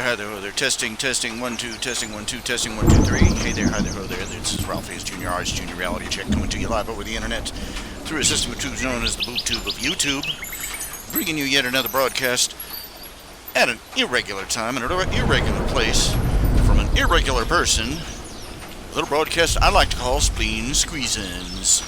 hi there, ho there. Testing, 1, 2, testing, 1, 2, testing, 1, 2, 3. Hey there, hi there, ho there. This is RHJunior, RHJunior reality check coming to you live over the internet through a system of tubes known as the boob tube of YouTube, bringing you yet another broadcast at an irregular time and an irregular place from an irregular person. A little broadcast I like to call Spleen Squeezins.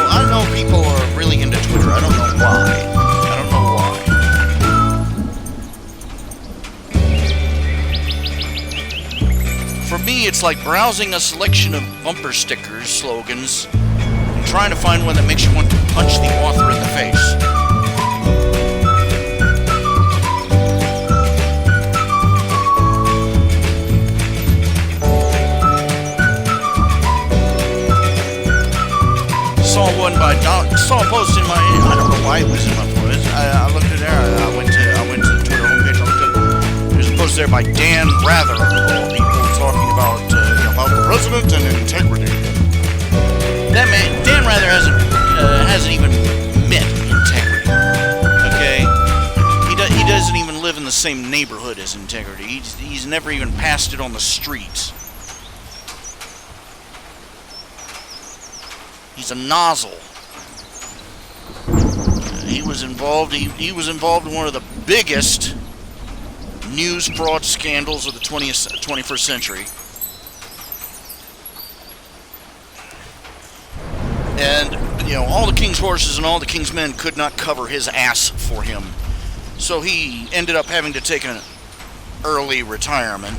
I know people are really into Twitter. I don't know why. For me, it's like browsing a selection of bumper stickers, slogans, and trying to find one that makes you want to punch the author in the face. Saw a post in my, I don't know why it was in my phone. I looked at there, I went to the Twitter homepage, I looked at, there's a post there by Dan Rather, of all people, talking about the president and integrity. That man, Dan Rather hasn't even met integrity, okay? He doesn't even live in the same neighborhood as integrity. He's never even passed it on the streets. He's a nozzle. He was involved in one of the biggest news fraud scandals of the 21st century. And, all the king's horses and all the king's men could not cover his ass for him. So he ended up having to take an early retirement.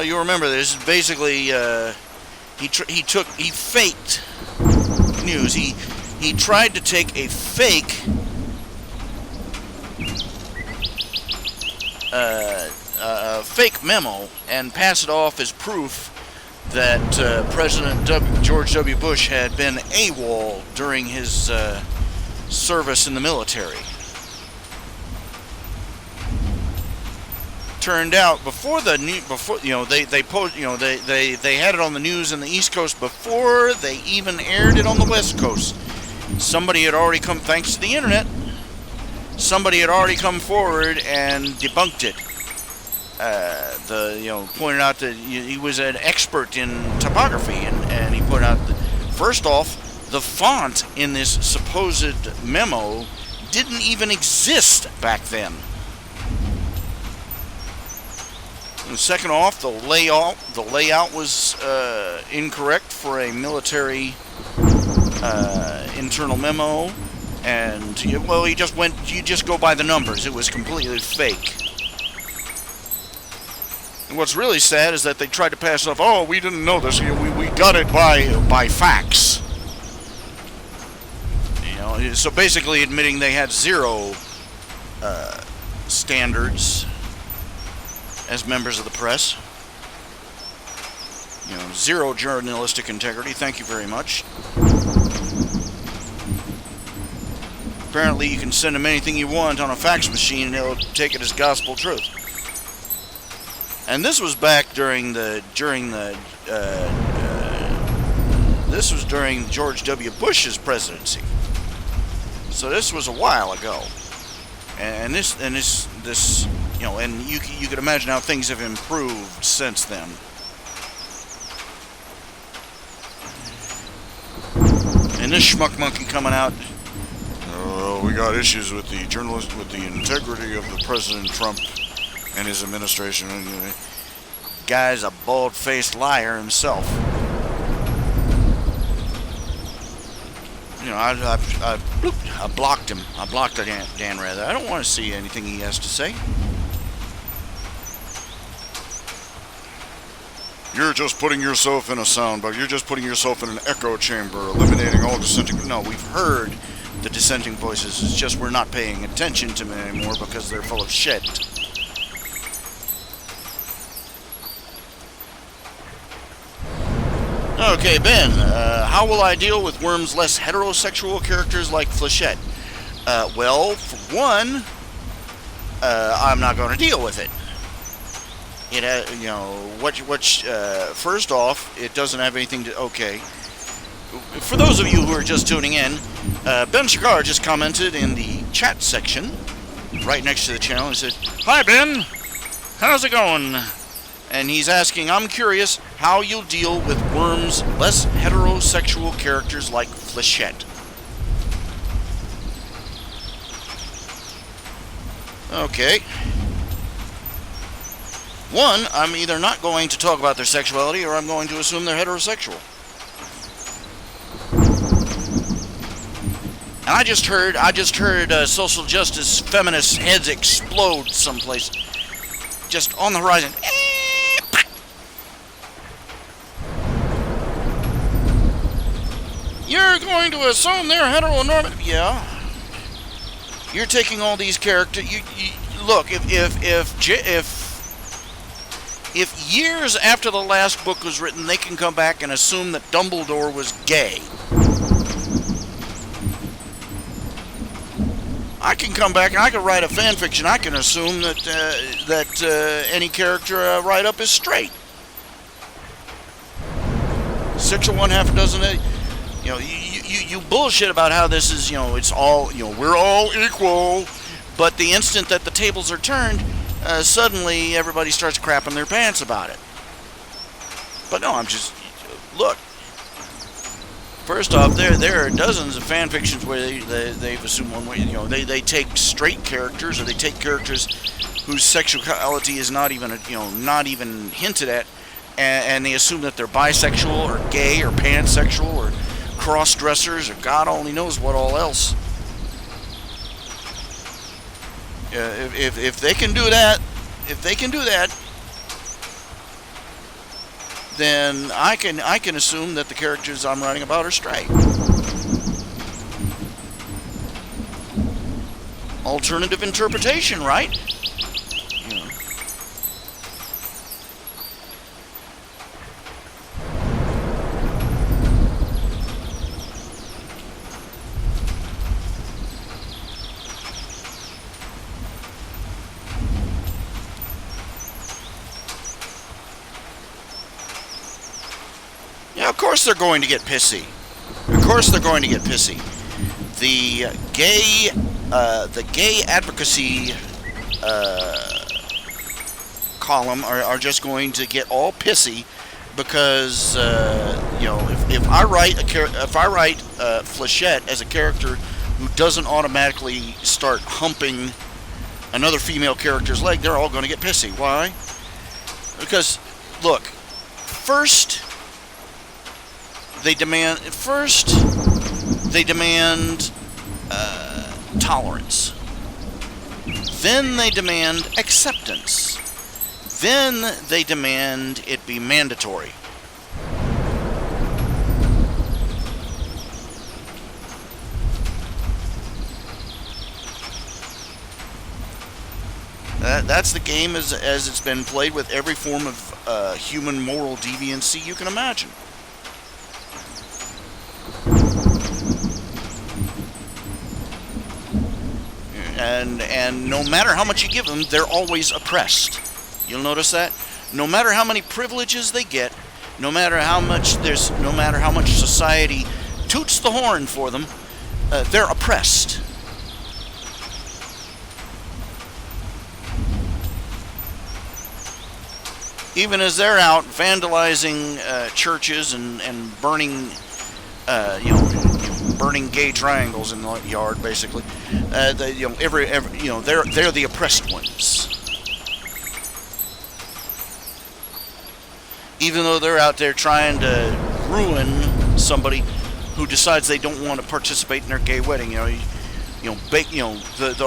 You remember this. Basically, he faked news. He tried to take a fake fake memo and pass it off as proof that President George W. Bush had been AWOL during his service in the military. Turned out they had it on the news in the East Coast before they even aired it on the West Coast. Somebody had already come, thanks to the internet, somebody had already come forward and debunked it. Pointed out that he was an expert in topography, and he put out that, first off, the font in this supposed memo didn't even exist back then. And second off, the layout was incorrect for a military internal memo, and you just go by the numbers. It was completely fake. And what's really sad is that they tried to pass off, oh, we didn't know this, we got it by fax. So basically admitting they had zero standards as members of the press. Zero journalistic integrity. Thank you very much. Apparently you can send them anything you want on a fax machine and they'll take it as gospel truth. And this was back during George W. Bush's presidency. So this was a while ago. And you could imagine how things have improved since then. And this schmuck monkey coming out. Oh, we got issues with the journalist, with the integrity of the President Trump and his administration. Guy's a bald-faced liar himself. You know, I blocked him. I blocked Dan Rather. I don't want to see anything he has to say. You're just putting yourself in a soundbite. You're just putting yourself in an echo chamber, eliminating all dissenting. No, we've heard the dissenting voices. It's just we're not paying attention to them anymore because they're full of shit. Okay, Ben, how will I deal with Worm's less heterosexual characters like Flechette? Well, for one, I'm not going to deal with it. You know, first off, it doesn't have anything to, okay. For those of you who are just tuning in, Ben Shakar just commented in the chat section, right next to the channel, and said, "Hi, Ben, how's it going?" And he's asking, I'm curious how you'll deal with Worm's less heterosexual characters like Flechette. Okay. One, I'm either not going to talk about their sexuality or I'm going to assume they're heterosexual. And I just heard social justice feminist heads explode someplace. Just on the horizon. You're going to assume they're heteronormative. Yeah. You're taking all these characters. You look. If years after the last book was written, they can come back and assume that Dumbledore was gay. I can come back and I can write a fan fiction. I can assume that any character I write up is straight. 6 or 1/2 dozen. You know, you bullshit about how this is, you know, it's all, you know, we're all equal. But the instant that the tables are turned, suddenly everybody starts crapping their pants about it. But no, I'm just, look. First off, there are dozens of fan fictions where they've assumed one way, you know, they take straight characters or they take characters whose sexuality is not even, not even hinted at, and they assume that they're bisexual or gay or pansexual or cross-dressers or God only knows what all else. If they can do that, then I can assume that the characters I'm writing about are straight. Alternative interpretation, right? You know. Yeah, of course they're going to get pissy. Of course they're going to get pissy. The gay advocacy column are just going to get all pissy because if I write Flechette as a character who doesn't automatically start humping another female character's leg, they're all going to get pissy. Why? Because look, first they demand tolerance. Then they demand acceptance. Then they demand it be mandatory. That's the game as it's been played with every form of human moral deviancy you can imagine. And no matter how much you give them, they're always oppressed. You'll notice that. No matter how many privileges they get, no matter how much society toots the horn for them, they're oppressed. Even as they're out vandalizing churches and burning, burning gay triangles in the yard, basically. They're the oppressed ones. Even though they're out there trying to ruin somebody who decides they don't want to participate in their gay wedding, the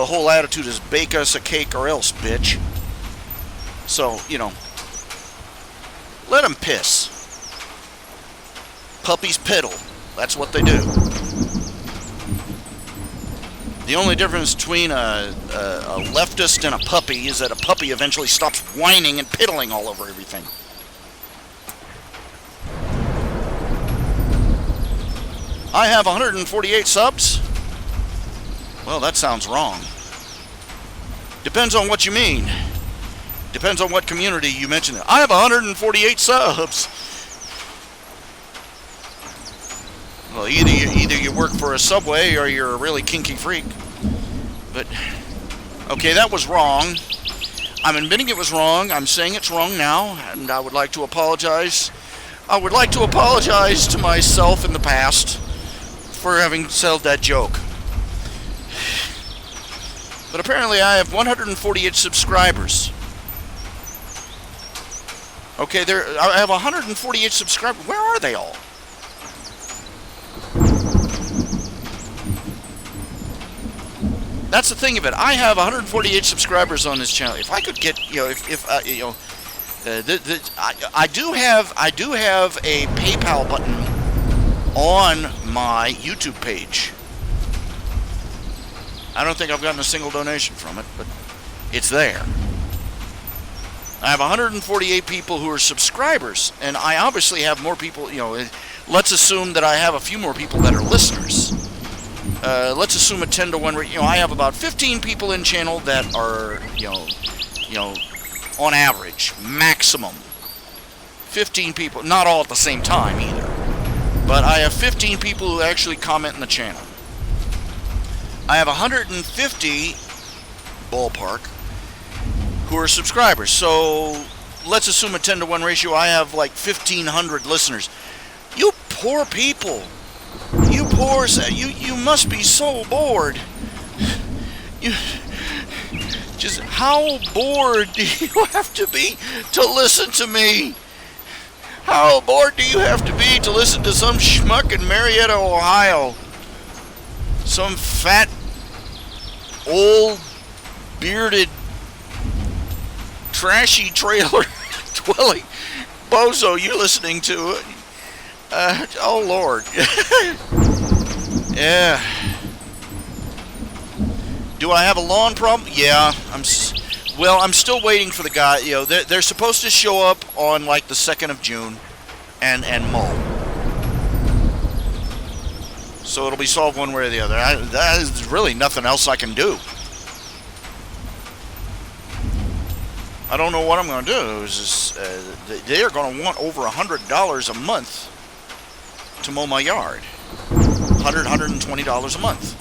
whole attitude is bake us a cake or else, bitch. So, let them piss. Puppies piddle. That's what they do. The only difference between a leftist and a puppy is that a puppy eventually stops whining and piddling all over everything. I have 148 subs? Well, that sounds wrong. Depends on what you mean. Depends on what community you mention it. I have 148 subs. Well, either you work for a Subway or you're a really kinky freak. But, okay, that was wrong. I'm admitting it was wrong. I'm saying it's wrong now, and I would like to apologize. I would like to apologize to myself in the past for having said that joke. But apparently I have 148 subscribers. Okay, I have 148 subscribers. Where are they all? That's the thing of it. I have 148 subscribers on this channel. If I could get, I do have a PayPal button on my YouTube page. I don't think I've gotten a single donation from it, but it's there. I have 148 people who are subscribers, and I obviously have more people, let's assume that I have a few more people that are listeners. Let's assume a 10 to 1 ratio. I have about 15 people in channel that are, on average, maximum. 15 people, not all at the same time either. But I have 15 people who actually comment in the channel. I have 150, ballpark, who are subscribers. So let's assume a 10 to 1 ratio. I have like 1,500 listeners. You poor people. You poor, you must be so bored. Just how bored do you have to be to listen to me? How bored do you have to be to listen to some schmuck in Marietta, Ohio? Some fat, old, bearded, trashy trailer dwelling bozo you listening to it. Oh Lord. Yeah. Do I have a lawn problem? Yeah. I'm still waiting for the guy. They're supposed to show up on like the 2nd of June and mow. So it'll be solved one way or the other. There's really nothing else I can do. I don't know what I'm going to do. They are going to want over $100 a month to mow my yard. $120 a month.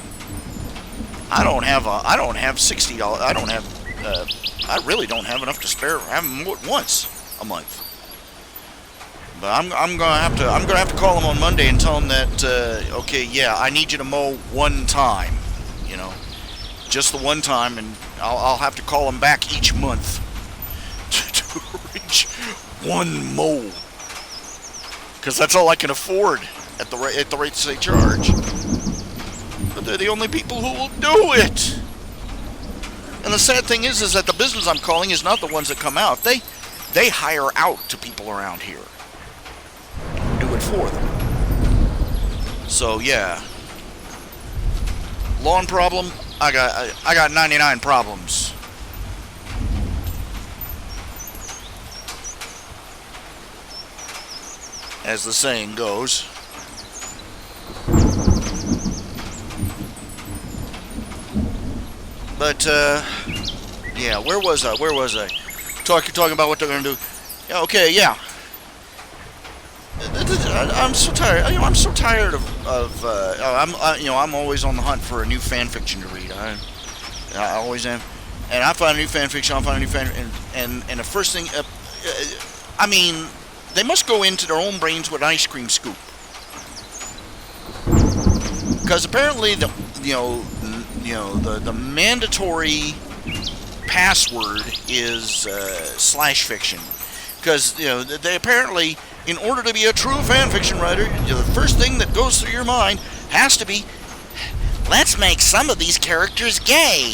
I don't have $60. I really don't have enough to spare. I have them once a month. But I'm gonna have to call them on Monday and tell them that okay, yeah, I need you to mow one time, just the one time, and I'll have to call them back each month to reach one mow, because that's all I can afford at the rates they charge. But they're the only people who will do it. And the sad thing is that the business I'm calling is not the ones that come out. They hire out to people around here. Do it for them. So yeah. Lawn problem? I got 99 problems. As the saying goes. But, yeah, where was I? Talking about what they're going to do. Yeah, okay, yeah. I'm so tired. I'm so tired of I'm always on the hunt for a new fan fiction to read. I always am. And I find a new fan fiction, and the first thing, they must go into their own brains with an ice cream scoop. because apparently the mandatory password is slash fiction, because they apparently, in order to be a true fan fiction writer, the first thing that goes through your mind has to be, let's make some of these characters gay.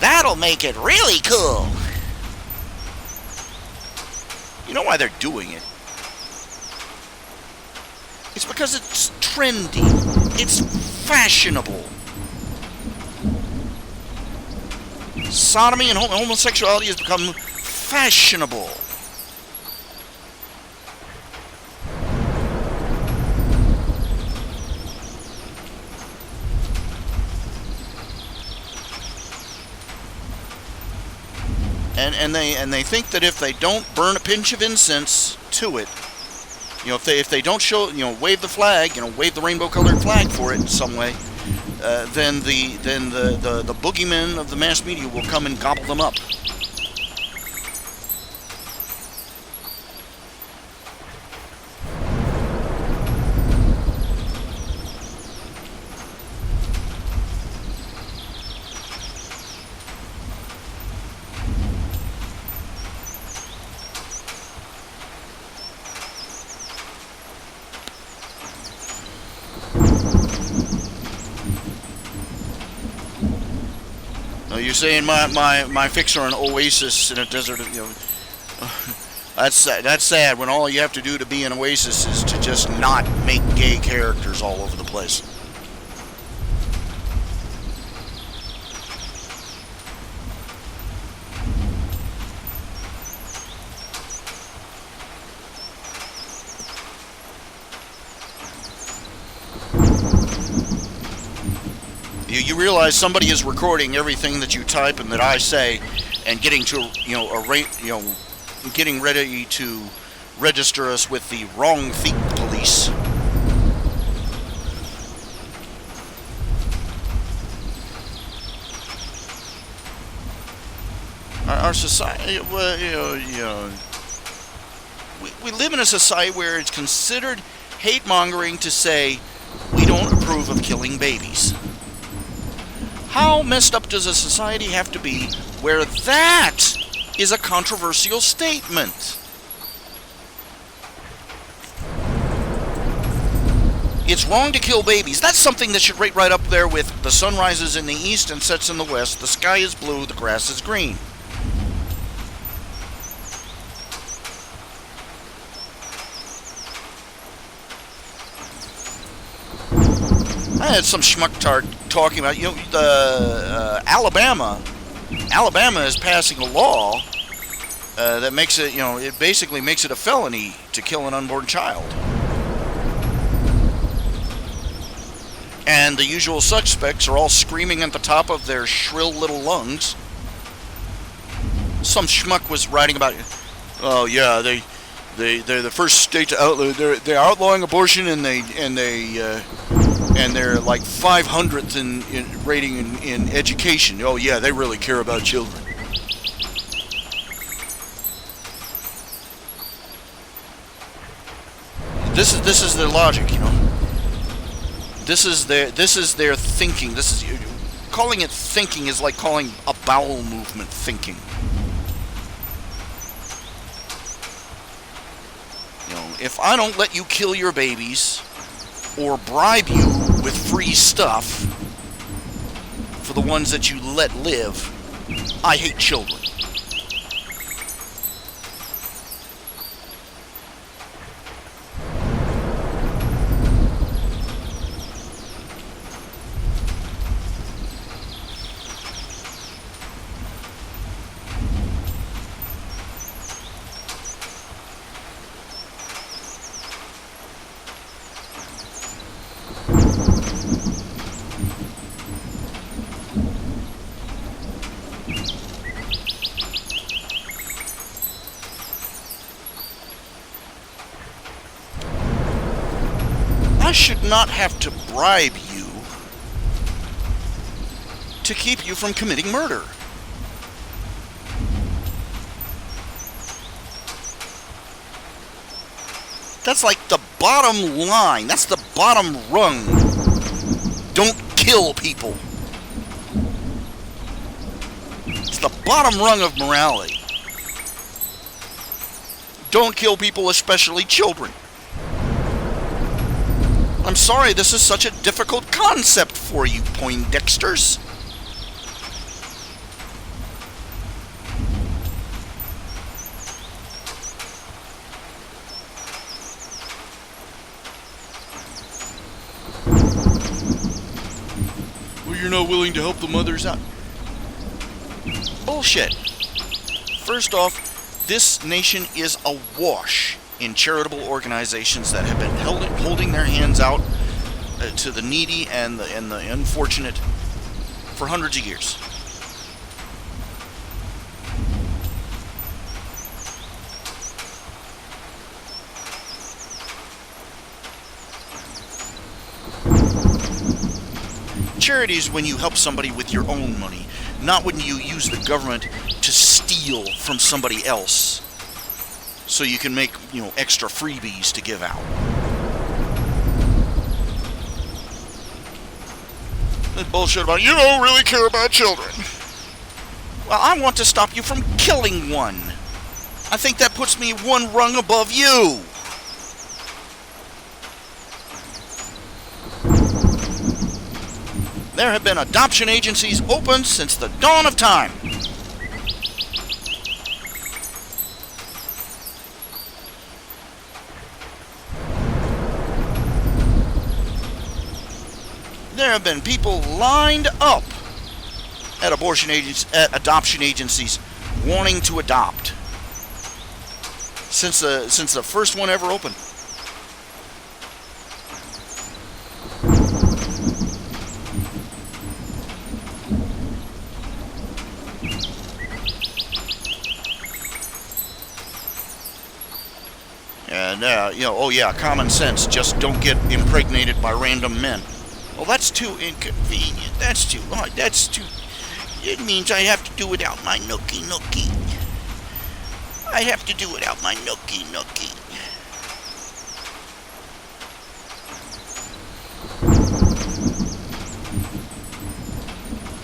That'll make it really cool. You know why they're doing it? It's because it's trendy. It's fashionable. Sodomy and homosexuality has become fashionable. And they think that if they don't burn a pinch of incense to it, if they don't show, wave the flag, wave the rainbow-colored flag for it in some way, then the boogeymen of the mass media will come and gobble them up. You're saying my fix are an oasis in a desert, that's sad when all you have to do to be an oasis is to just not make gay characters all over the place. You realize somebody is recording everything that you type and that I say, and getting to getting ready to register us with the wrong feet police. Our society, we live in a society where it's considered hate-mongering to say we don't approve of killing babies. How messed up does a society have to be where that is a controversial statement? It's wrong to kill babies. That's something that should rate right up there with the sun rises in the east and sets in the west, the sky is blue, the grass is green. I had some schmucktard talking about, Alabama is passing a law that makes it, it basically makes it a felony to kill an unborn child. And the usual suspects are all screaming at the top of their shrill little lungs. Some schmuck was writing about, oh yeah, they're the first state to outlaw, they're outlawing abortion, and they're like 500th in rating in education. Oh yeah, they really care about children. This is their logic, This is their thinking. Calling it thinking is like calling a bowel movement thinking. If I don't let you kill your babies or bribe you with free stuff for the ones that you let live, I hate children. I should not have to bribe you to keep you from committing murder. That's like the bottom line. That's the bottom rung Don't kill people. It's the bottom rung of morality. Don't kill people, especially children. I'm sorry this is such a difficult concept for you, Poindexters. Well, you're not willing to help the mothers out. Bullshit. First off, this nation is awash in charitable organizations that have been holding their hands out to the needy and the unfortunate for hundreds of years. Charity is when you help somebody with your own money, not when you use the government to steal from somebody else so you can make, extra freebies to give out. That bullshit about, you don't really care about children. Well, I want to stop you from killing one. I think that puts me one rung above you. There have been adoption agencies open since the dawn of time. There have been people lined up at adoption agencies wanting to adopt since the first one ever opened. And common sense. Just don't get impregnated by random men. Well, that's too inconvenient. That's too hard. It means I have to do without my nookie. I have to do without my nookie.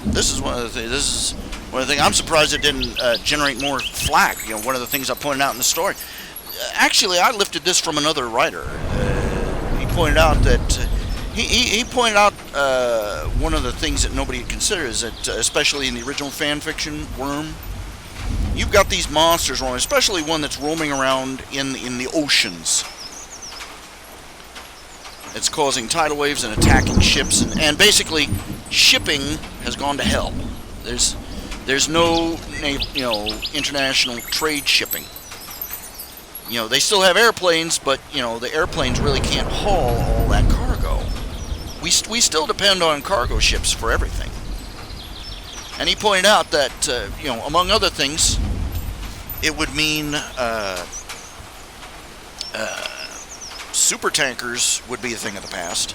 This is one of the things. I'm surprised it didn't generate more flack. One of the things I pointed out in the story. Actually, I lifted this from another writer. He pointed out that he pointed out one of the things that nobody had considered is that, especially in the original fan fiction, Worm, you've got these monsters roaming, especially one that's roaming around in the oceans. It's causing tidal waves and attacking ships, and basically shipping has gone to hell. There's no international trade shipping. They still have airplanes, but the airplanes really can't haul all that cargo. We still depend on cargo ships for everything. And he pointed out that among other things, it would mean super tankers would be a thing of the past,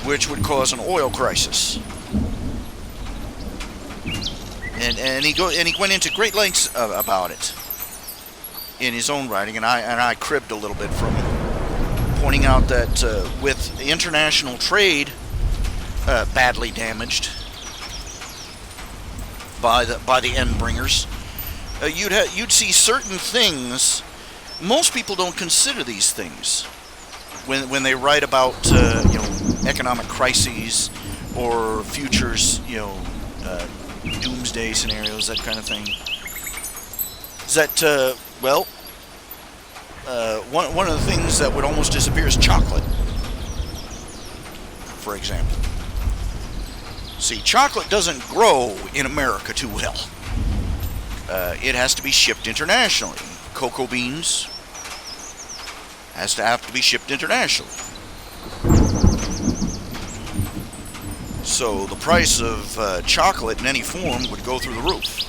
which would cause an oil crisis. And he went into great lengths about it in his own writing, and I cribbed a little bit from him, pointing out that with international trade badly damaged by the end bringers, you'd see certain things. Most people don't consider these things when they write about economic crises or futures, doomsday scenarios, that kind of thing. Is that one of the things that would almost disappear is chocolate, for example. See, chocolate doesn't grow in America too well. It has to be shipped internationally. Cocoa beans have to be shipped internationally. So the price of chocolate in any form would go through the roof.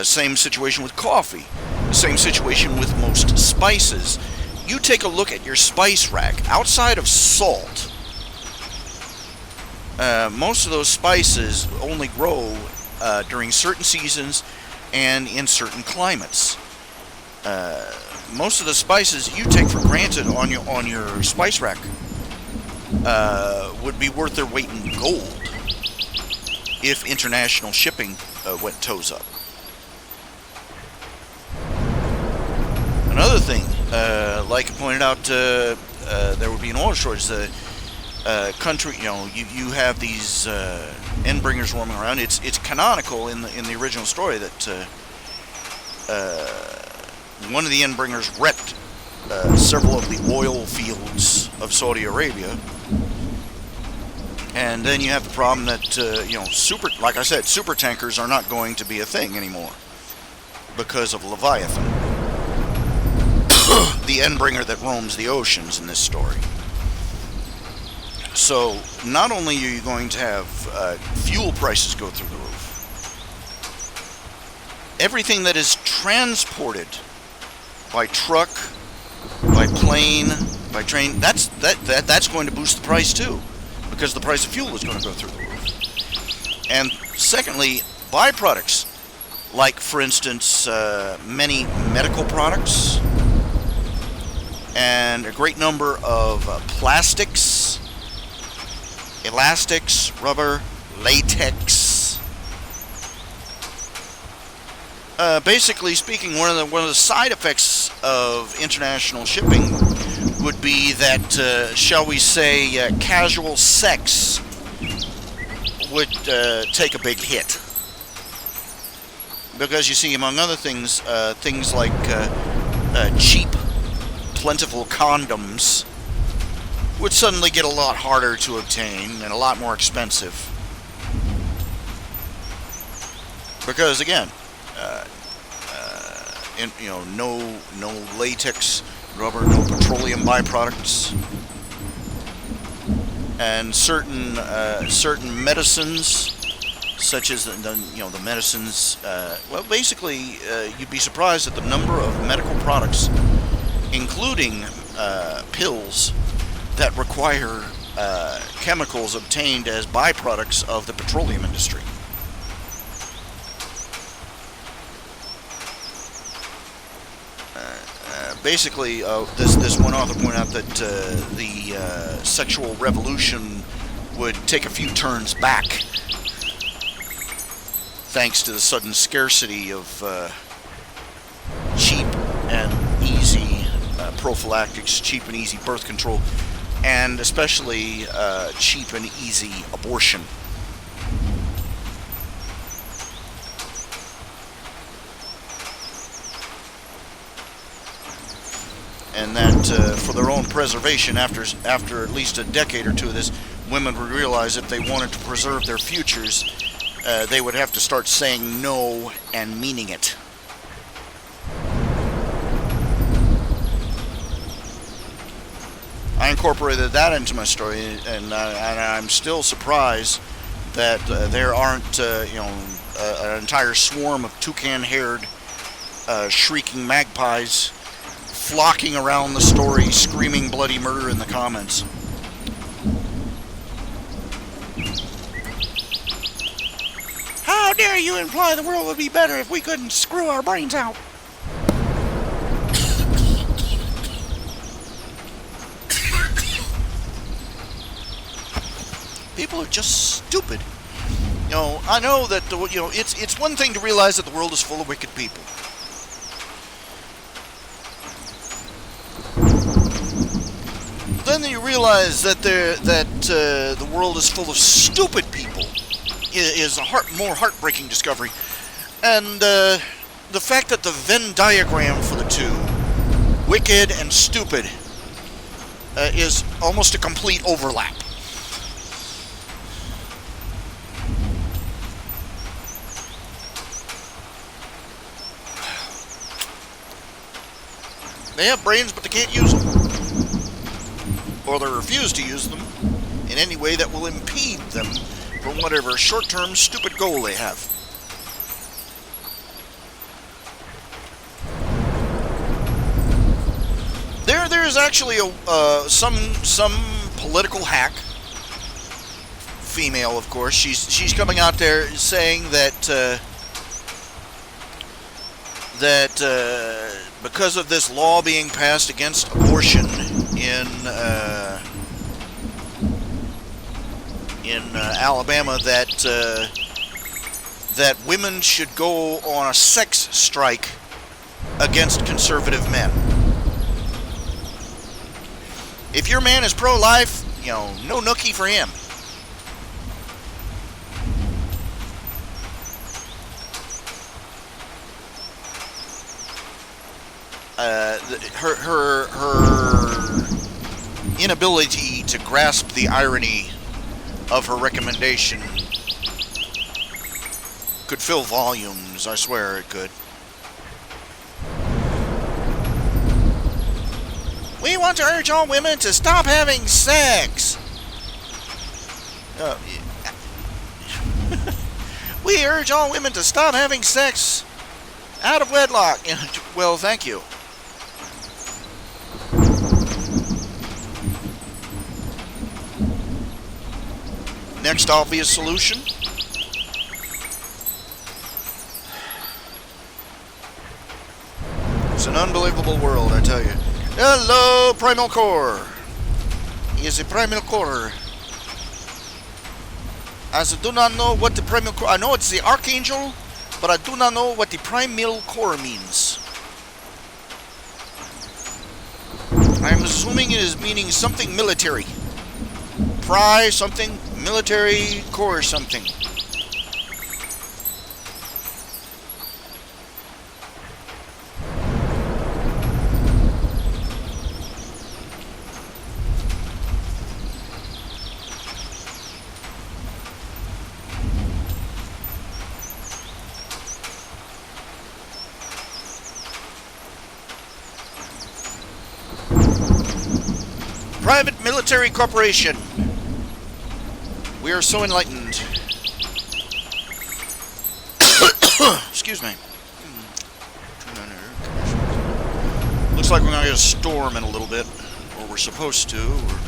Same situation with coffee. Same situation with most spices. You take a look at your spice rack. Outside of salt, most of those spices only grow during certain seasons and in certain climates. most of the spices you take for granted on your spice rack would be worth their weight in gold if international shipping went toes up. Another thing, like I pointed out, there would be an oil shortage. The country, you have these endbringers roaming around. It's canonical in the original story that one of the endbringers wrecked several of the oil fields of Saudi Arabia. And then you have the problem that like I said, super tankers are not going to be a thing anymore because of Leviathan, the endbringer that roams the oceans in this story. So not only are you going to have fuel prices go through the roof, everything that is transported by truck, by plane, by train, that's going to boost the price too, because the price of fuel is going to go through the roof. And secondly, byproducts, like for instance many medical products and a great number of plastics, elastics, rubber, latex. Basically speaking, one of the side effects of international shipping would be that, shall we say, casual sex would take a big hit. Because you see, among other things, things like cheap, plentiful condoms would suddenly get a lot harder to obtain and a lot more expensive. Because again, no latex, rubber, no petroleum byproducts, and certain medicines, such as the medicines. Well, basically, you'd be surprised at the number of medical products, including pills, that require chemicals obtained as byproducts of the petroleum industry. Basically, this one author pointed out that the sexual revolution would take a few turns back thanks to the sudden scarcity of cheap and easy prophylactics, cheap and easy birth control, and especially cheap and easy abortion. And that for their own preservation, after at least a decade or two of this, women would realize if they wanted to preserve their futures, they would have to start saying no and meaning it. I incorporated that into my story, and I'm still surprised that there aren't an entire swarm of toucan-haired shrieking magpies flocking around the story, screaming bloody murder in the comments. How dare you imply the world would be better if we couldn't screw our brains out? People are just stupid. I know that it's one thing to realize that the world is full of wicked people. Then you realize that the world is full of stupid people is a more heartbreaking discovery. And the fact that the Venn diagram for the two, wicked and stupid, is almost a complete overlap. They have brains, but they can't use them. Or they refuse to use them in any way that will impede them from whatever short-term stupid goal they have. There's actually some political hack, female of course. She's coming out there saying that because of this law being passed against abortion in Alabama, that women should go on a sex strike against conservative men. If your man is pro-life, no nookie for him. Her inability to grasp the irony of her recommendation could fill volumes. I swear it could. We want to urge all women to stop having sex. We urge all women to stop having sex out of wedlock. Well, thank you. Next obvious solution. It's an unbelievable world, I tell you. Hello, Primal Core. He is a Primal Core. As I do not know what the Primal Core... I know it's the Archangel, but I do not know what the Primal Core means. I'm assuming it is meaning something military. Pri something, military core something. Private military corporation. We are so enlightened. Excuse me. Looks like we're going to get a storm in a little bit. Or we're supposed to. Or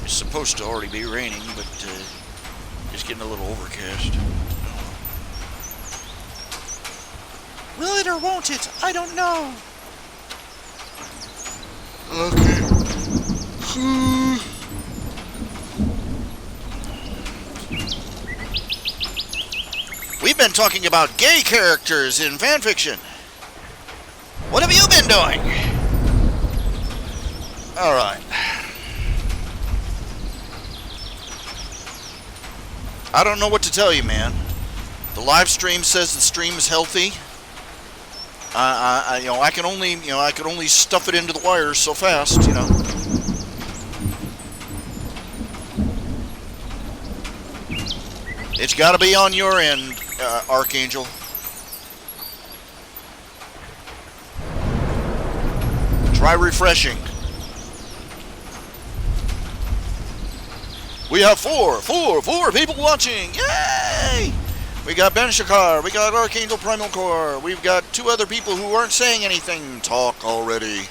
it's supposed to already be raining, but it's getting a little overcast. Will it or won't it? I don't know. Okay. We've been talking about gay characters in fanfiction. What have you been doing? Alright. I don't know what to tell you, man. The live stream says the stream is healthy. I can only stuff it into the wires so fast, It's got to be on your end, Archangel. Try refreshing. We have four people watching. Yay! We got Ben Shakar. We got Archangel Primal Core. We've got 2 other people who aren't saying anything. Talk already.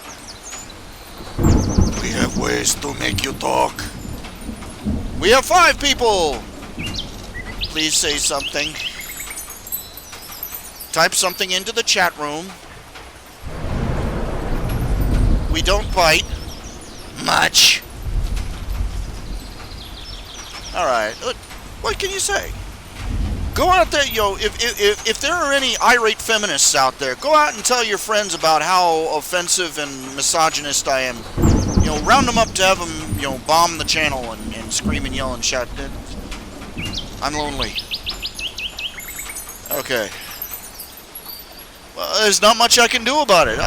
We have ways to make you talk. We have 5 people. Please say something. Type something into the chat room. We don't bite much. Alright, what can you say? Go out there, if there are any irate feminists out there, go out and tell your friends about how offensive and misogynist I am. Round them up to have them, bomb the channel and scream and yell and shout. I'm lonely. Okay. Well, there's not much I can do about it.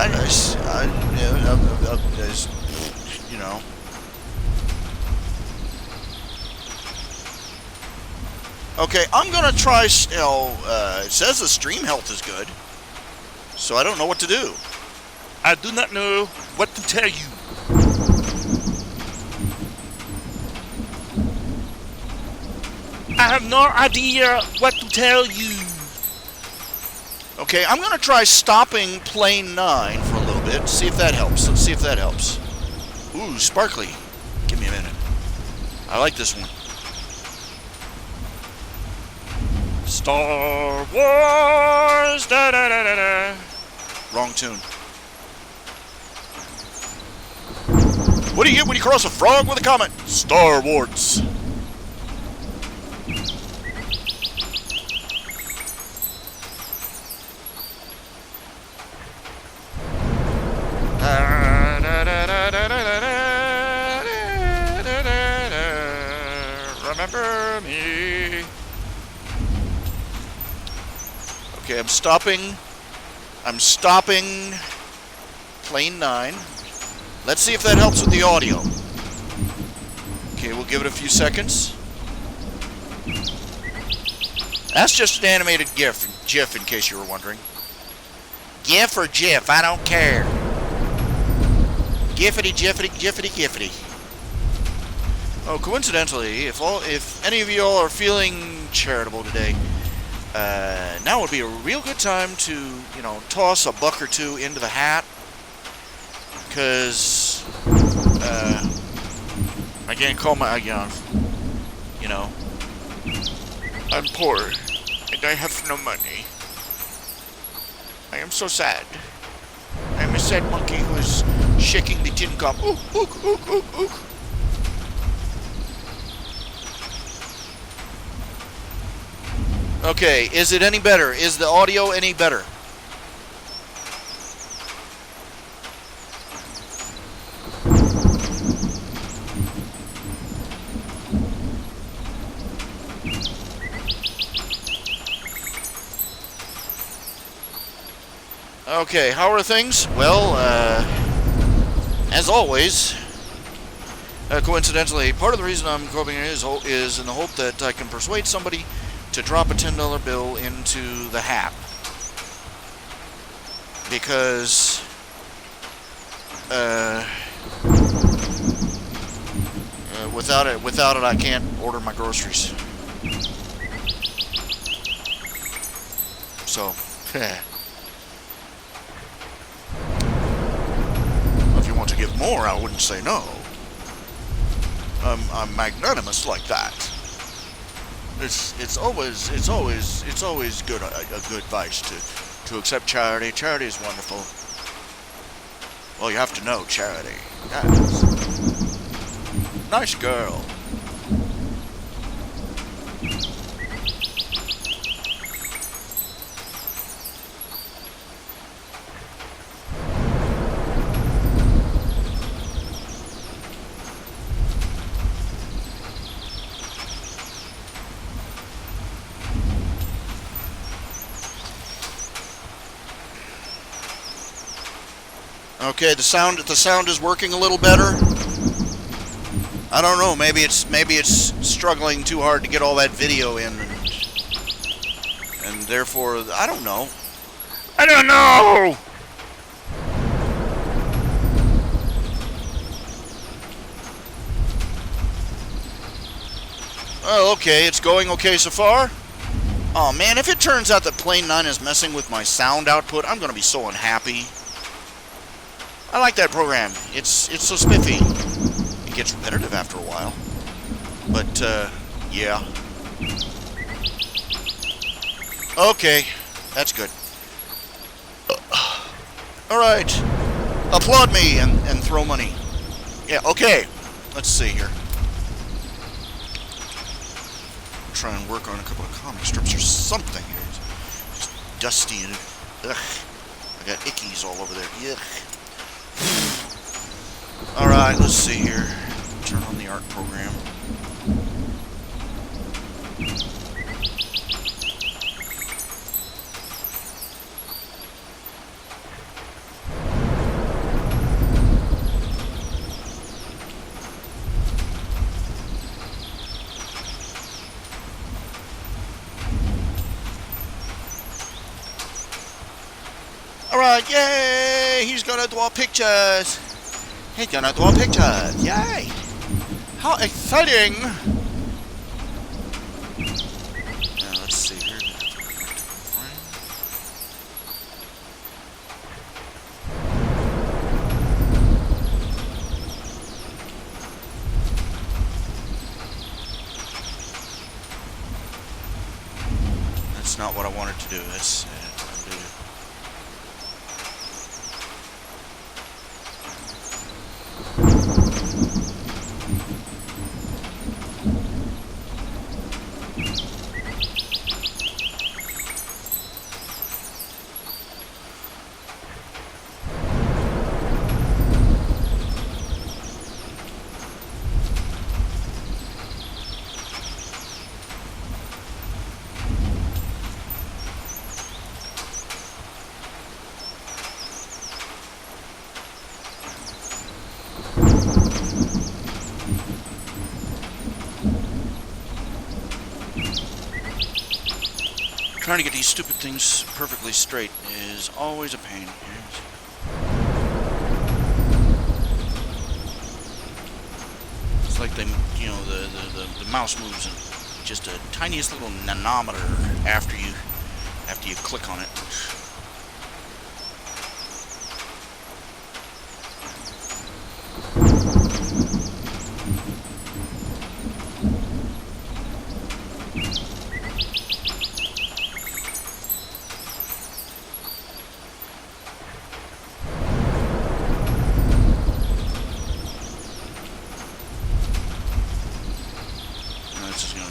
Okay, I'm gonna try. It says the stream health is good, so I don't know what to do. I do not know what to tell you. I have no idea what to tell you. Okay, I'm gonna try stopping plane 9 for a little bit. See if that helps. Let's see if that helps. Ooh, sparkly. Give me a minute. I like this one. Star Wars. Da, da, da, da, da. Wrong tune. What do you get when you cross a frog with a comet? Star warts. Remember me. Okay, I'm stopping. I'm stopping plane 9. Let's see if that helps with the audio. Okay, we'll give it a few seconds. That's just an animated GIF in case you were wondering. GIF or GIF, I don't care. Giffity, jiffity, jiffity, giffity. Oh, coincidentally, if any of you all are feeling charitable today, now would be a real good time to, you know, toss a buck or two into the hat. Because, I can't call my, you know, I'm poor, and I have no money. I am so sad. I am a sad monkey who is shaking the tin cup. Ook, ook, ook, ook, ook. Okay, is it any better? Is the audio any better? Okay, how are things? Well, as always, coincidentally, part of the reason I'm coping is in the hope that I can persuade somebody to drop a $10 bill into the hat. Because, without it, I can't order my groceries. So, if you want to give more, I wouldn't say no. I'm magnanimous like that. It's always good a good advice to accept charity. Charity is wonderful. Well, you have to know charity. Yes. Nice girl. Okay, the sound is working a little better. I don't know. Maybe it's struggling too hard to get all that video in, and therefore I don't know. I don't know! Oh, okay. It's going okay so far. Oh man, if it turns out that Plane 9 is messing with my sound output, I'm gonna be so unhappy. I like that program. It's so spiffy. It gets repetitive after a while. But, yeah. Okay. That's good. Alright. Applaud me and throw money. Yeah, okay. Let's see here. Try and work on a couple of comic strips or something. It's just dusty and... ugh. I got ickies all over there. Yuck. Alright, let's see here. Turn on the art program. Alright, yay! He's gonna draw pictures! He's gonna draw pictures! Yay! How exciting! Now, let's see here. That's not what I wanted to do. That's Trying to get these stupid things perfectly straight is always a pain. It's like the mouse moves in just a tiniest little nanometer after you click on it.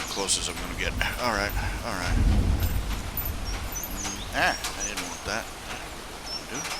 Closest I'm gonna get. Alright. I didn't want that. That'll do.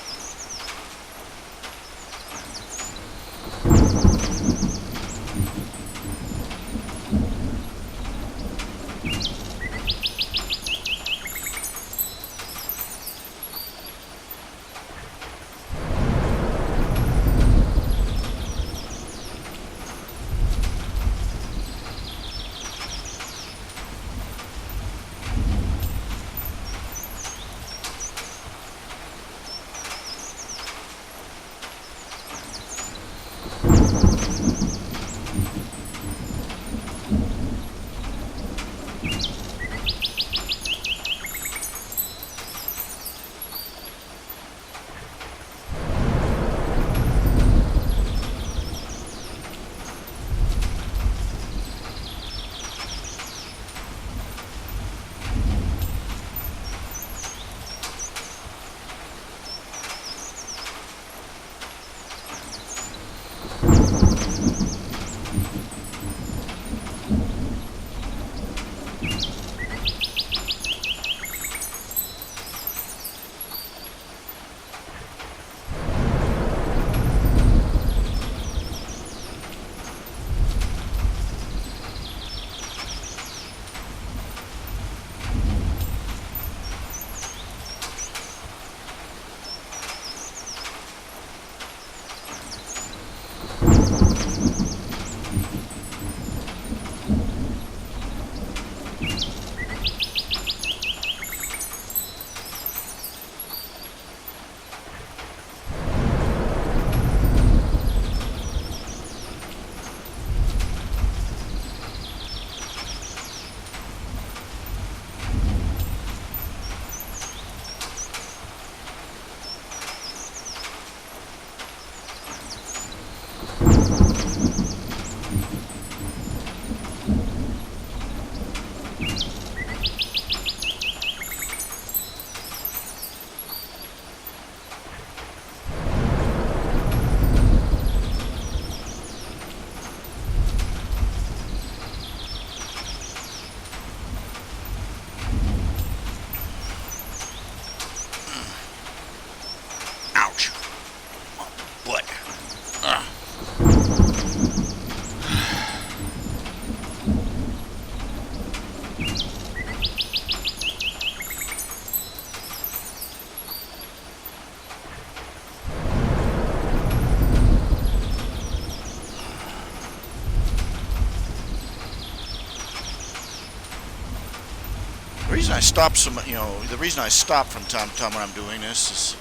The reason I stop from time to time when I'm doing this is,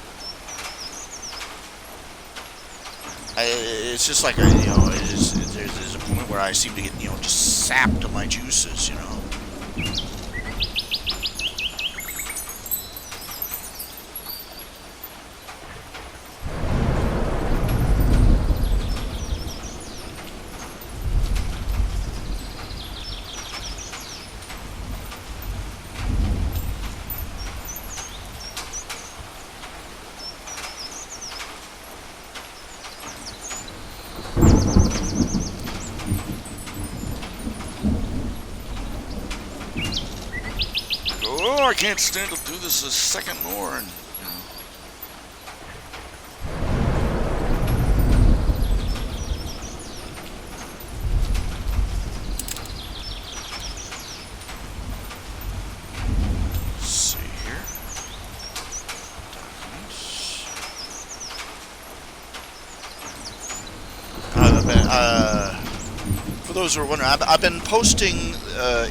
it's just like there's a point where I seem to get, just sapped of my juices, Oh, I can't stand to do this a second more, and let's see here. For those who are wondering, I've been posting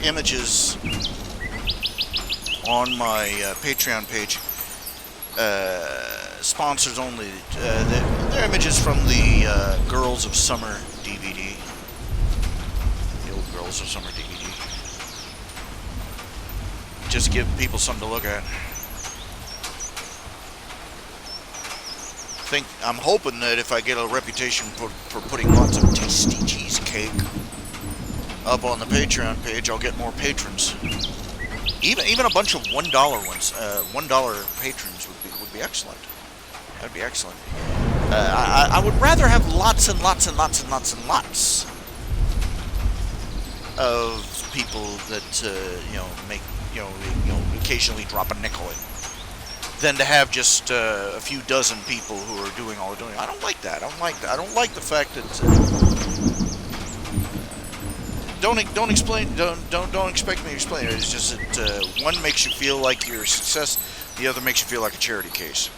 images on my Patreon page. Sponsors only. They're images from the Girls of Summer DVD. The old Girls of Summer DVD. Just give people something to look at. I'm hoping that if I get a reputation for putting lots of tasty cheesecake up on the Patreon page, I'll get more patrons. Even a bunch of $1 ones, $1 patrons would be excellent. That'd be excellent. I would rather have lots and lots and lots and lots and lots of people that occasionally drop a nickel in, than to have just a few dozen people who are doing all the doing. I don't like that. I don't like the fact that don't expect me to explain it. It's just that one makes you feel like you're a success, the other makes you feel like a charity case.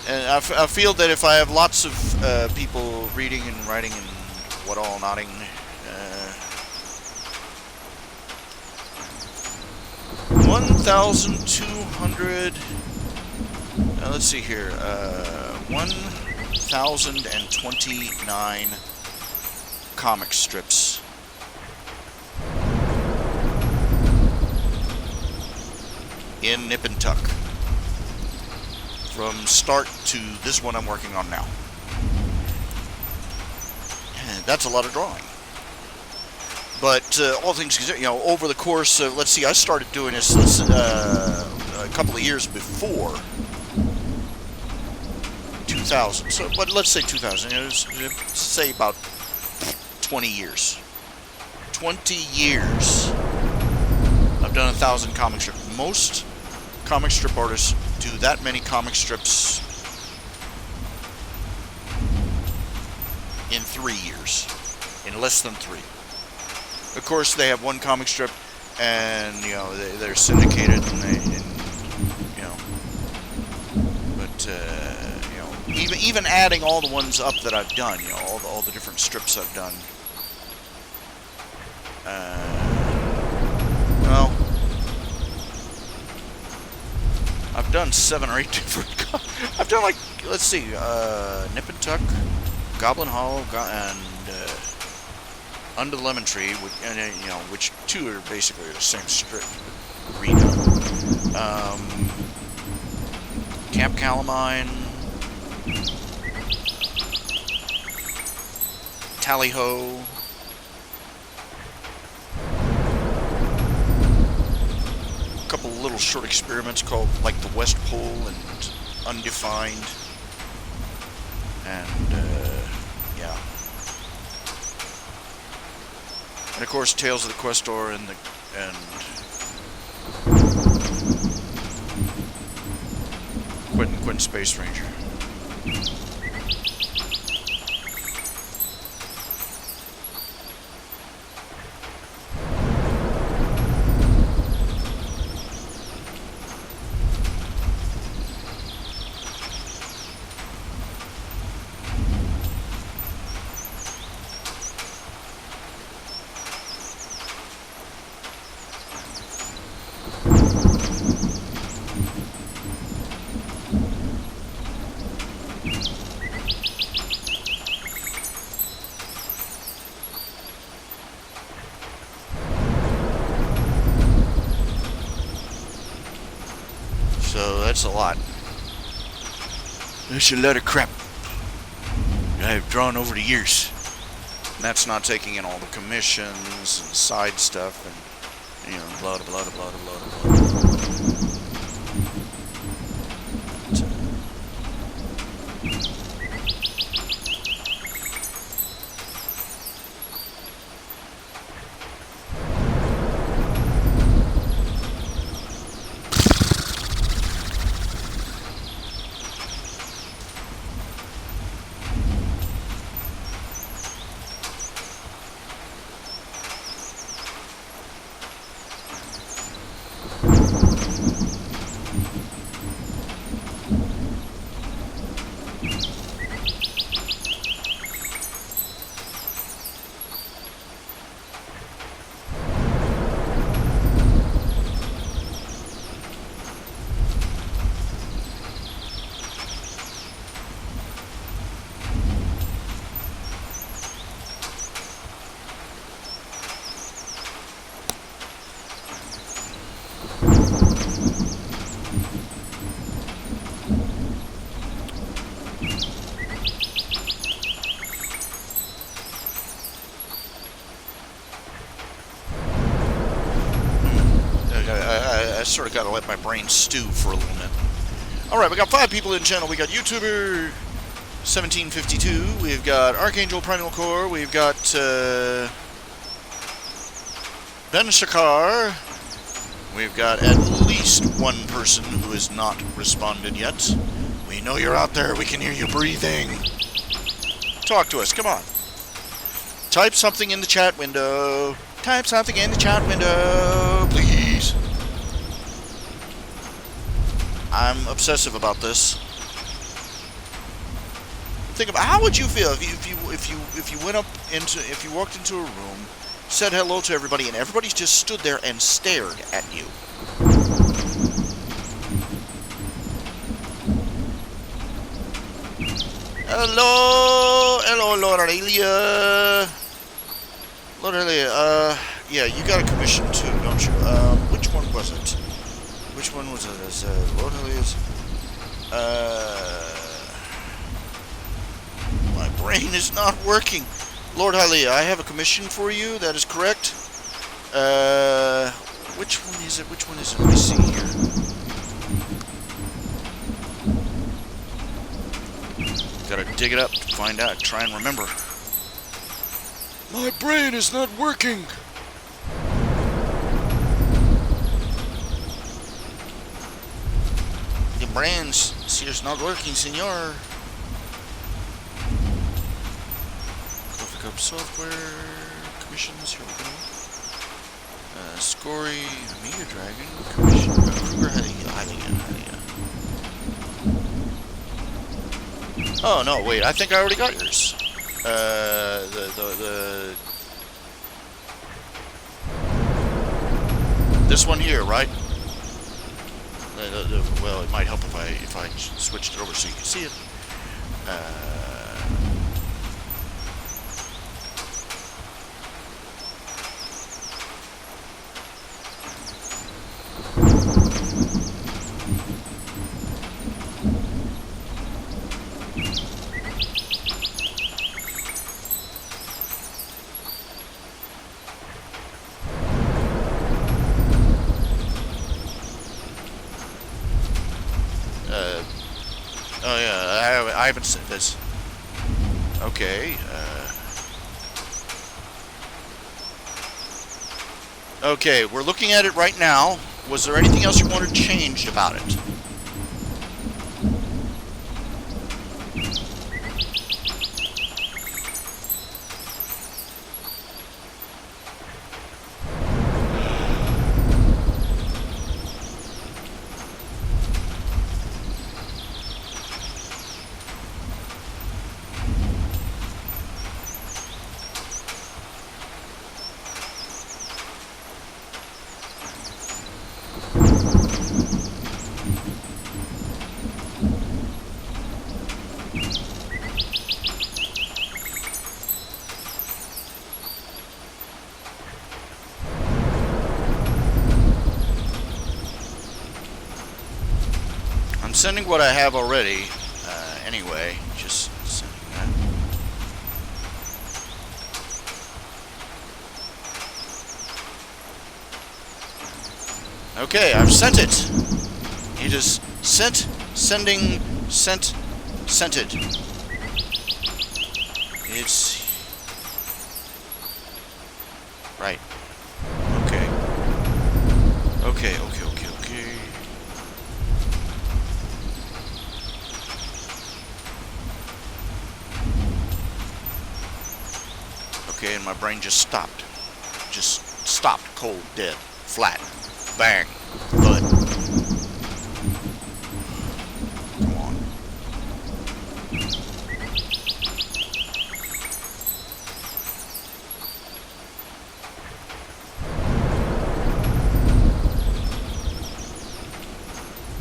And I feel that if I have lots of people reading and writing and what all nodding, 1,200. Let's see here. 1,029 comic strips. In Nip and Tuck. From start to this one I'm working on now. And that's a lot of drawing. But all things considered, over the course of, let's see, I started doing this a couple of years before 2000. So, but let's say 2000. Let's say about 20 years. 20 years. I've done 1,000 comic strips. Most comic strip artists do that many comic strips in 3 years. In less than 3. Of course, they have one comic strip, and they're syndicated, and but even adding all the ones up that I've done, all the different strips I've done. Well, I've done 7 or 8 different. I've done let's see, Nip and Tuck, Goblin Hollow, and Under the Lemon Tree, which two are basically the same strip. Camp Calamine, Tally-Ho, a couple little short experiments called The West Pole and Undefined, and yeah. And of course, Tales of the Questor and Quentin Space Ranger. So that's a lot. That's a lot of crap I've drawn over the years. And that's not taking in all the commissions and side stuff and, blah, blah, blah, blah, blah, blah. I sort of got to let my brain stew for a little bit. Alright, we got 5 people in the channel. We got YouTuber 1752. We've got Archangel Primal Core. We've got Ben Shakar. We've got at least one person who has not responded yet. We know you're out there. We can hear you breathing. Talk to us. Come on. Type something in the chat window. Type something in the chat window, please. I'm obsessive about this. Think about how would you feel if you walked into a room, said hello to everybody, and everybody just stood there and stared at you. Hello, Lord Aurelia. Lord Aurelia, yeah, you got a commission too, don't you? Which one was it? Which one was it? Is Lord Aurelia's? My brain is not working. Lord Hylia, I have a commission for you. That is correct. Which one is it? Which one is it? Let me see here. Gotta dig it up to find out. Try and remember. My brain is not working. The brain's is not working, senor. Up software commissions, here we go. Scory, Media Dragon, commission, Kruger, Hylia. Oh no, wait, I think I already got yours. This one here, right? Well, it might help if I switched it over so you can see it. Oh yeah, I haven't seen this. Okay, okay, we're looking at it right now. Was there anything else you wanted changed about it? I'm sending what I have already, anyway, just sending that. Okay, I've sent it. It is sent, sending, sent, sented. It's... right. Okay. Okay. Okay, and my brain just stopped. Just stopped, cold, dead, flat, bang, thud. Come on.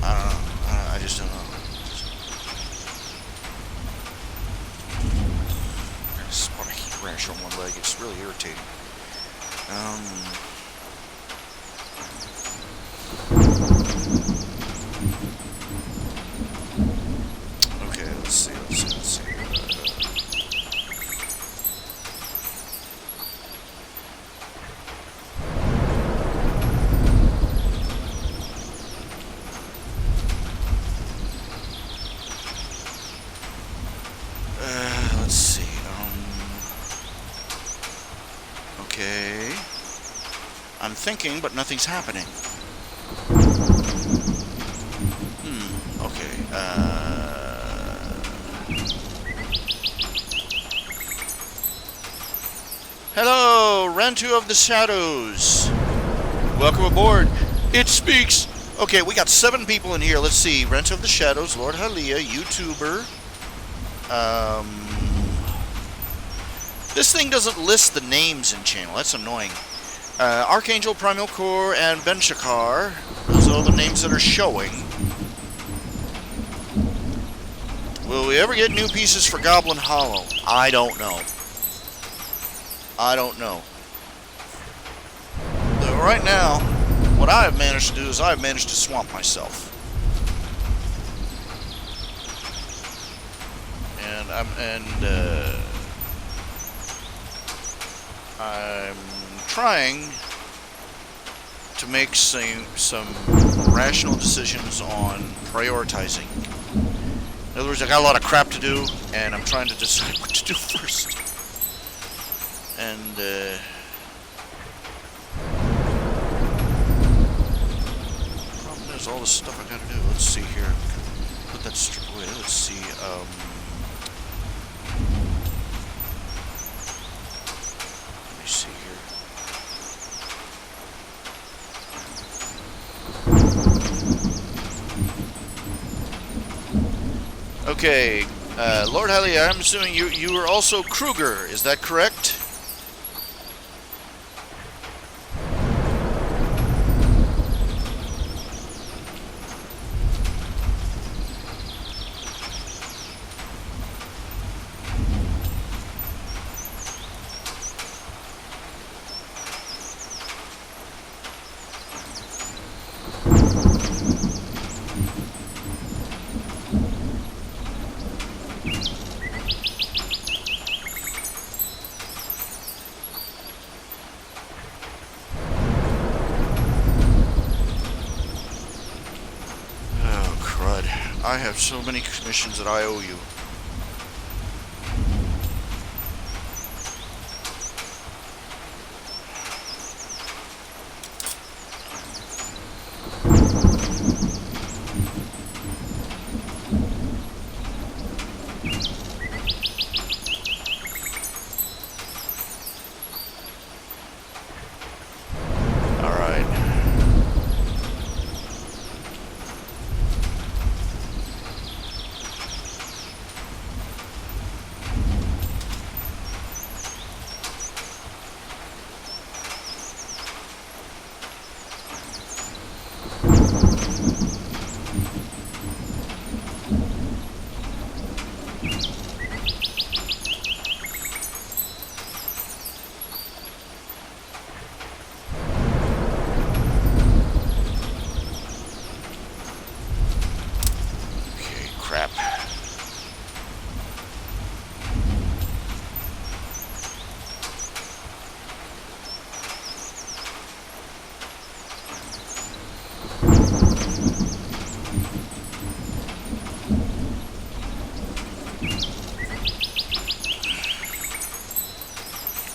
I don't know. I just don't know. Spot a heat rash on one leg. It's really irritating. Okay, let's see. Okay. I'm thinking, but nothing's happening. Okay. Hello, Rentu of the Shadows. Welcome aboard. It speaks. Okay, we got 7 people in here. Let's see. Rentu of the Shadows, Lord Halia, YouTuber. This thing doesn't list the names in channel. That's annoying. Archangel, Primal Core, and Benchakar. Those are all the names that are showing. Will we ever get new pieces for Goblin Hollow? I don't know. I don't know. But right now, what I have managed to do is I have managed to swamp myself. And I'm trying to make some rational decisions on prioritizing. In other words, I got a lot of crap to do, and I'm trying to decide what to do first. And problem is all the stuff I gotta do. Let's see here. Put that strip away. Let's see. Let me see here. Okay, Lord Hallie, I'm assuming you are also Kruger. Is that correct? I have so many commissions that I owe you.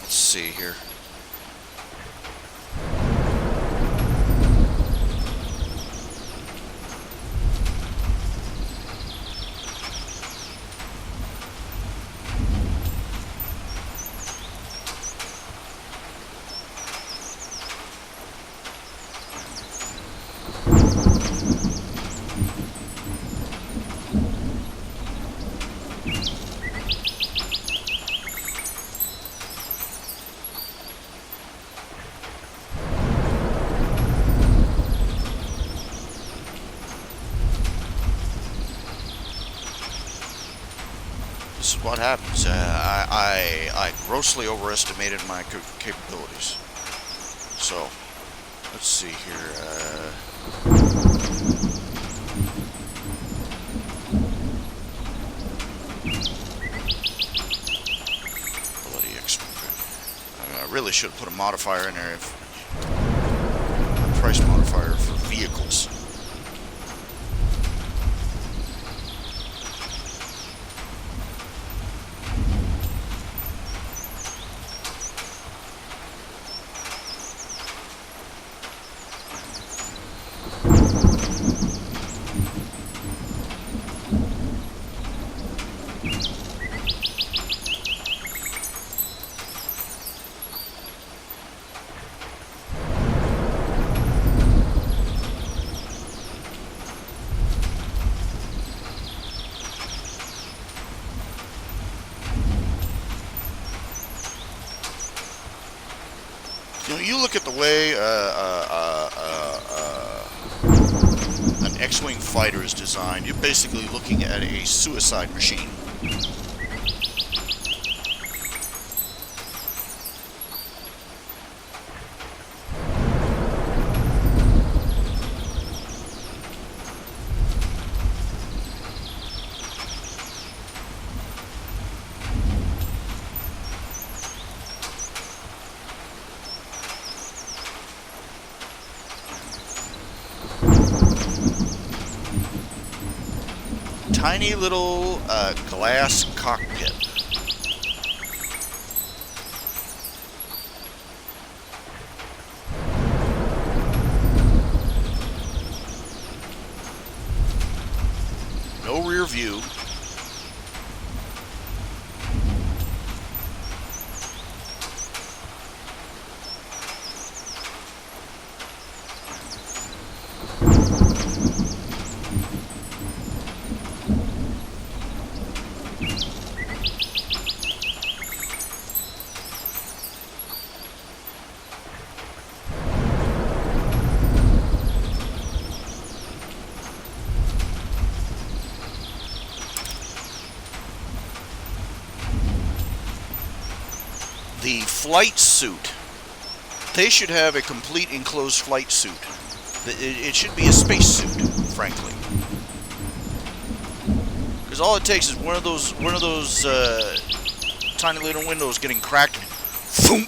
See here. This is what happens. I grossly overestimated my capabilities. So, let's see here. Bloody extra. I really should have put a modifier in there. A price modifier for vehicles. You know, you look at the way an X-Wing fighter is designed, you're basically looking at a suicide machine. Tiny little glass cockpit. No rear view. The flight suit. They should have a complete enclosed flight suit. It should be a space suit, frankly. Because all it takes is one of those tiny little windows getting cracked. Boom!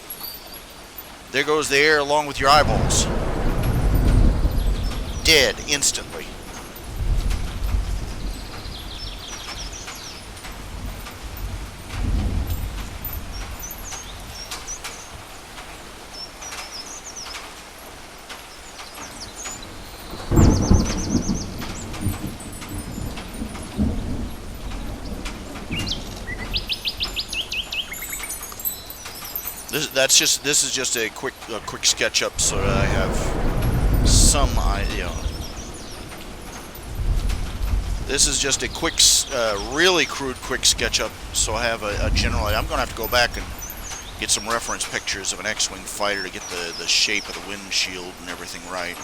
There goes the air along with your eyeballs. Dead instantly. This is just a quick sketch up so that I have some idea. This is just a quick, really crude quick sketch up so I have a general idea. I'm going to have to go back and get some reference pictures of an X-Wing fighter to get the shape of the windshield and everything right.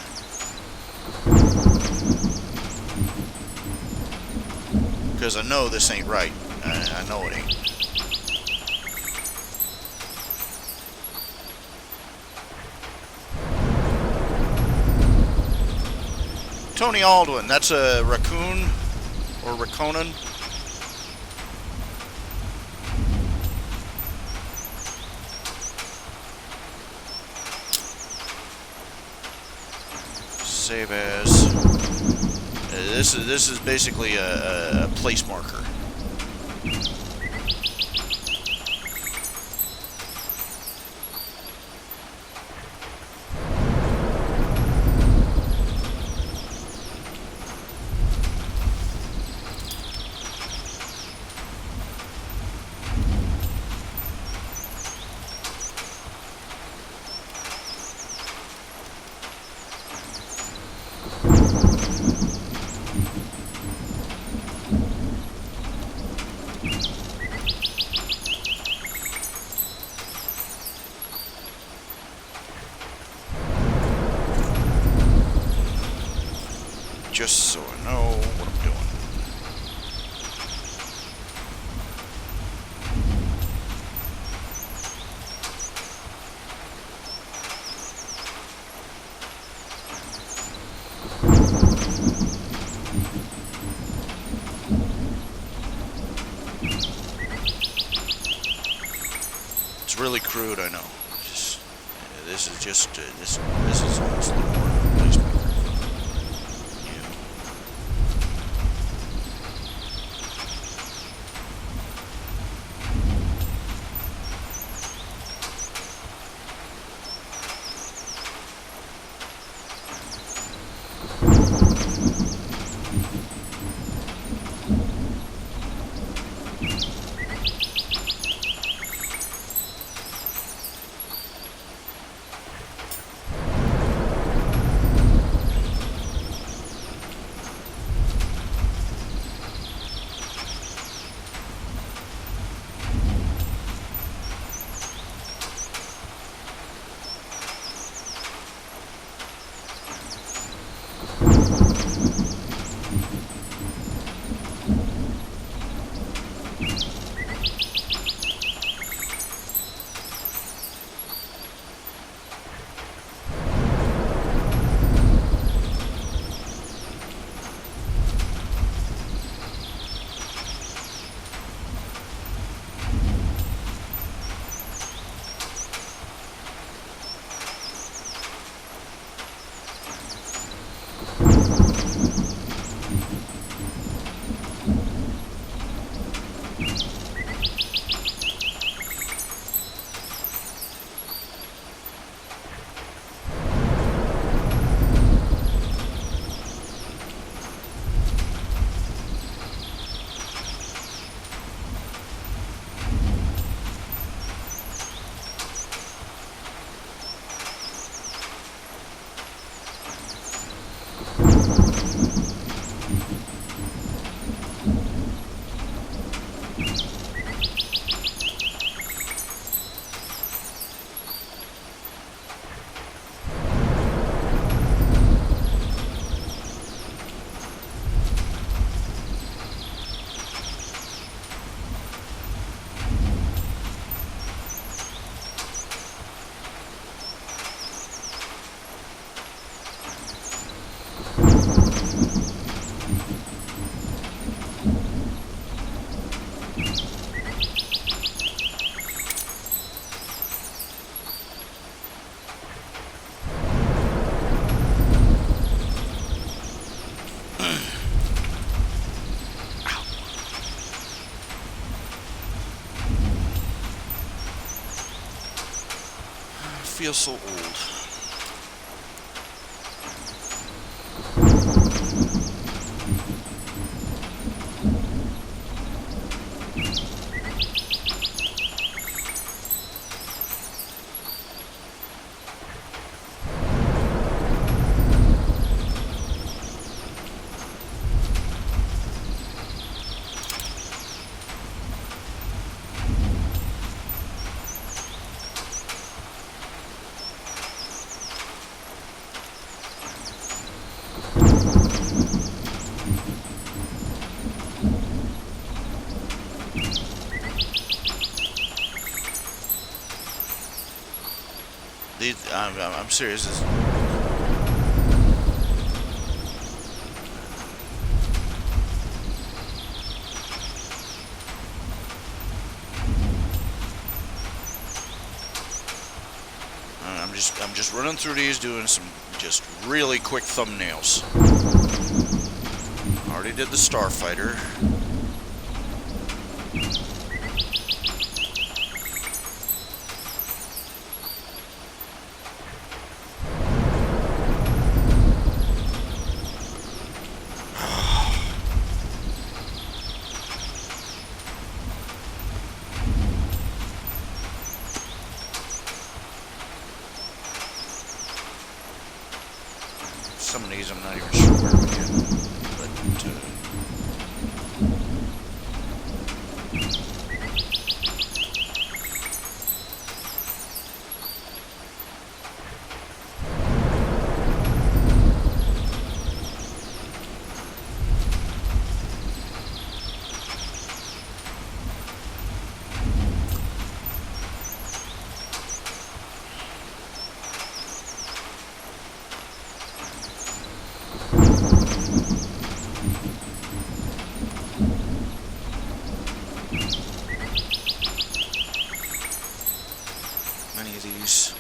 Because I know this ain't right. I know it ain't. Tony Aldwin, that's a raccoon or Raconan. Save as. This is basically a place marker. Just so I know what I'm doing. It's really crude, I know. This is just this is almost a little more of a placement. feel so old. I'm serious. I'm just running through these, doing some just really quick thumbnails. Already did the Starfighter. Some of these I'm not even sure where we get, but many of these.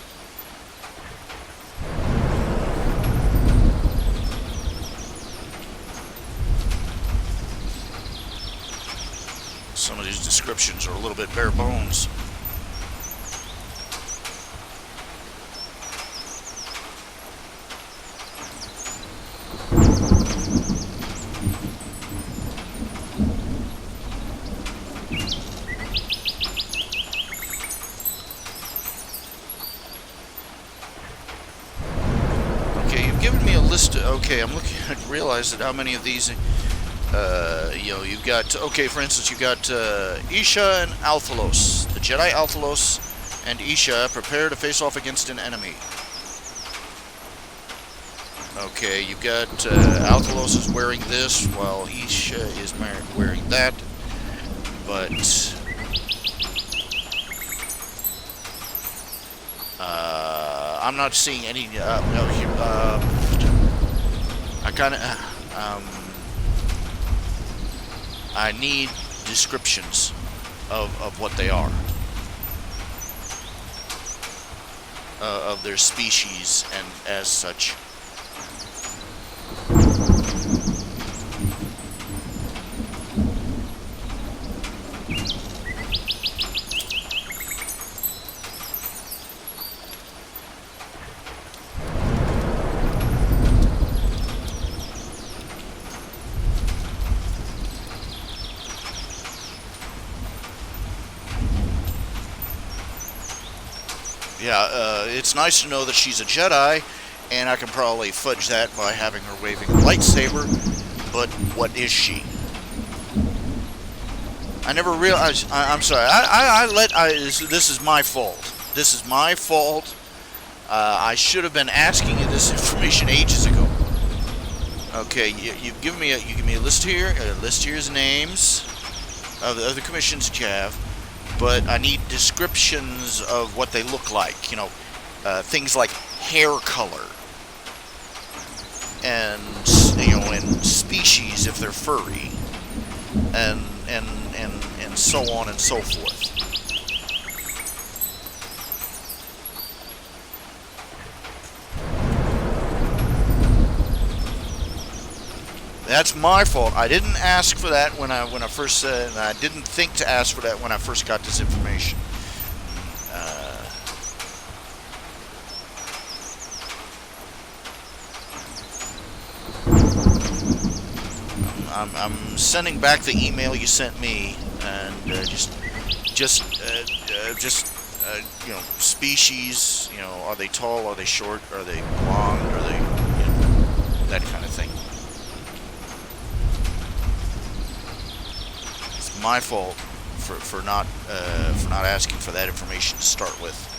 Some of these descriptions are a little bit bare bones. Given me a list. Okay, I'm looking. I realize that how many of these, you've got. Okay, for instance, you got Isha and Alphalos. The Jedi Alphalos and Isha prepare to face off against an enemy. Okay, you've got Alphalos is wearing this, while Isha is wearing that. But I'm not seeing any. I kind of. I need descriptions of what they are, of their species, and as such. Yeah, it's nice to know that she's a Jedi, and I can probably fudge that by having her waving a lightsaber, but what is she? I never realized. I'm sorry. This is my fault. This is my fault. I should have been asking you this information ages ago. Okay, you give me a list here. A list here's names of the commissions that you have. But I need descriptions of what they look like, things like hair color, and and species if they're furry, and so on and so forth. That's my fault. I didn't ask for that when I first said, and I didn't think to ask for that when I first got this information. I'm sending back the email you sent me, and species. Are they tall? Are they short? Are they blonde? Are they, that kind of thing. It's my fault for not asking for that information to start with.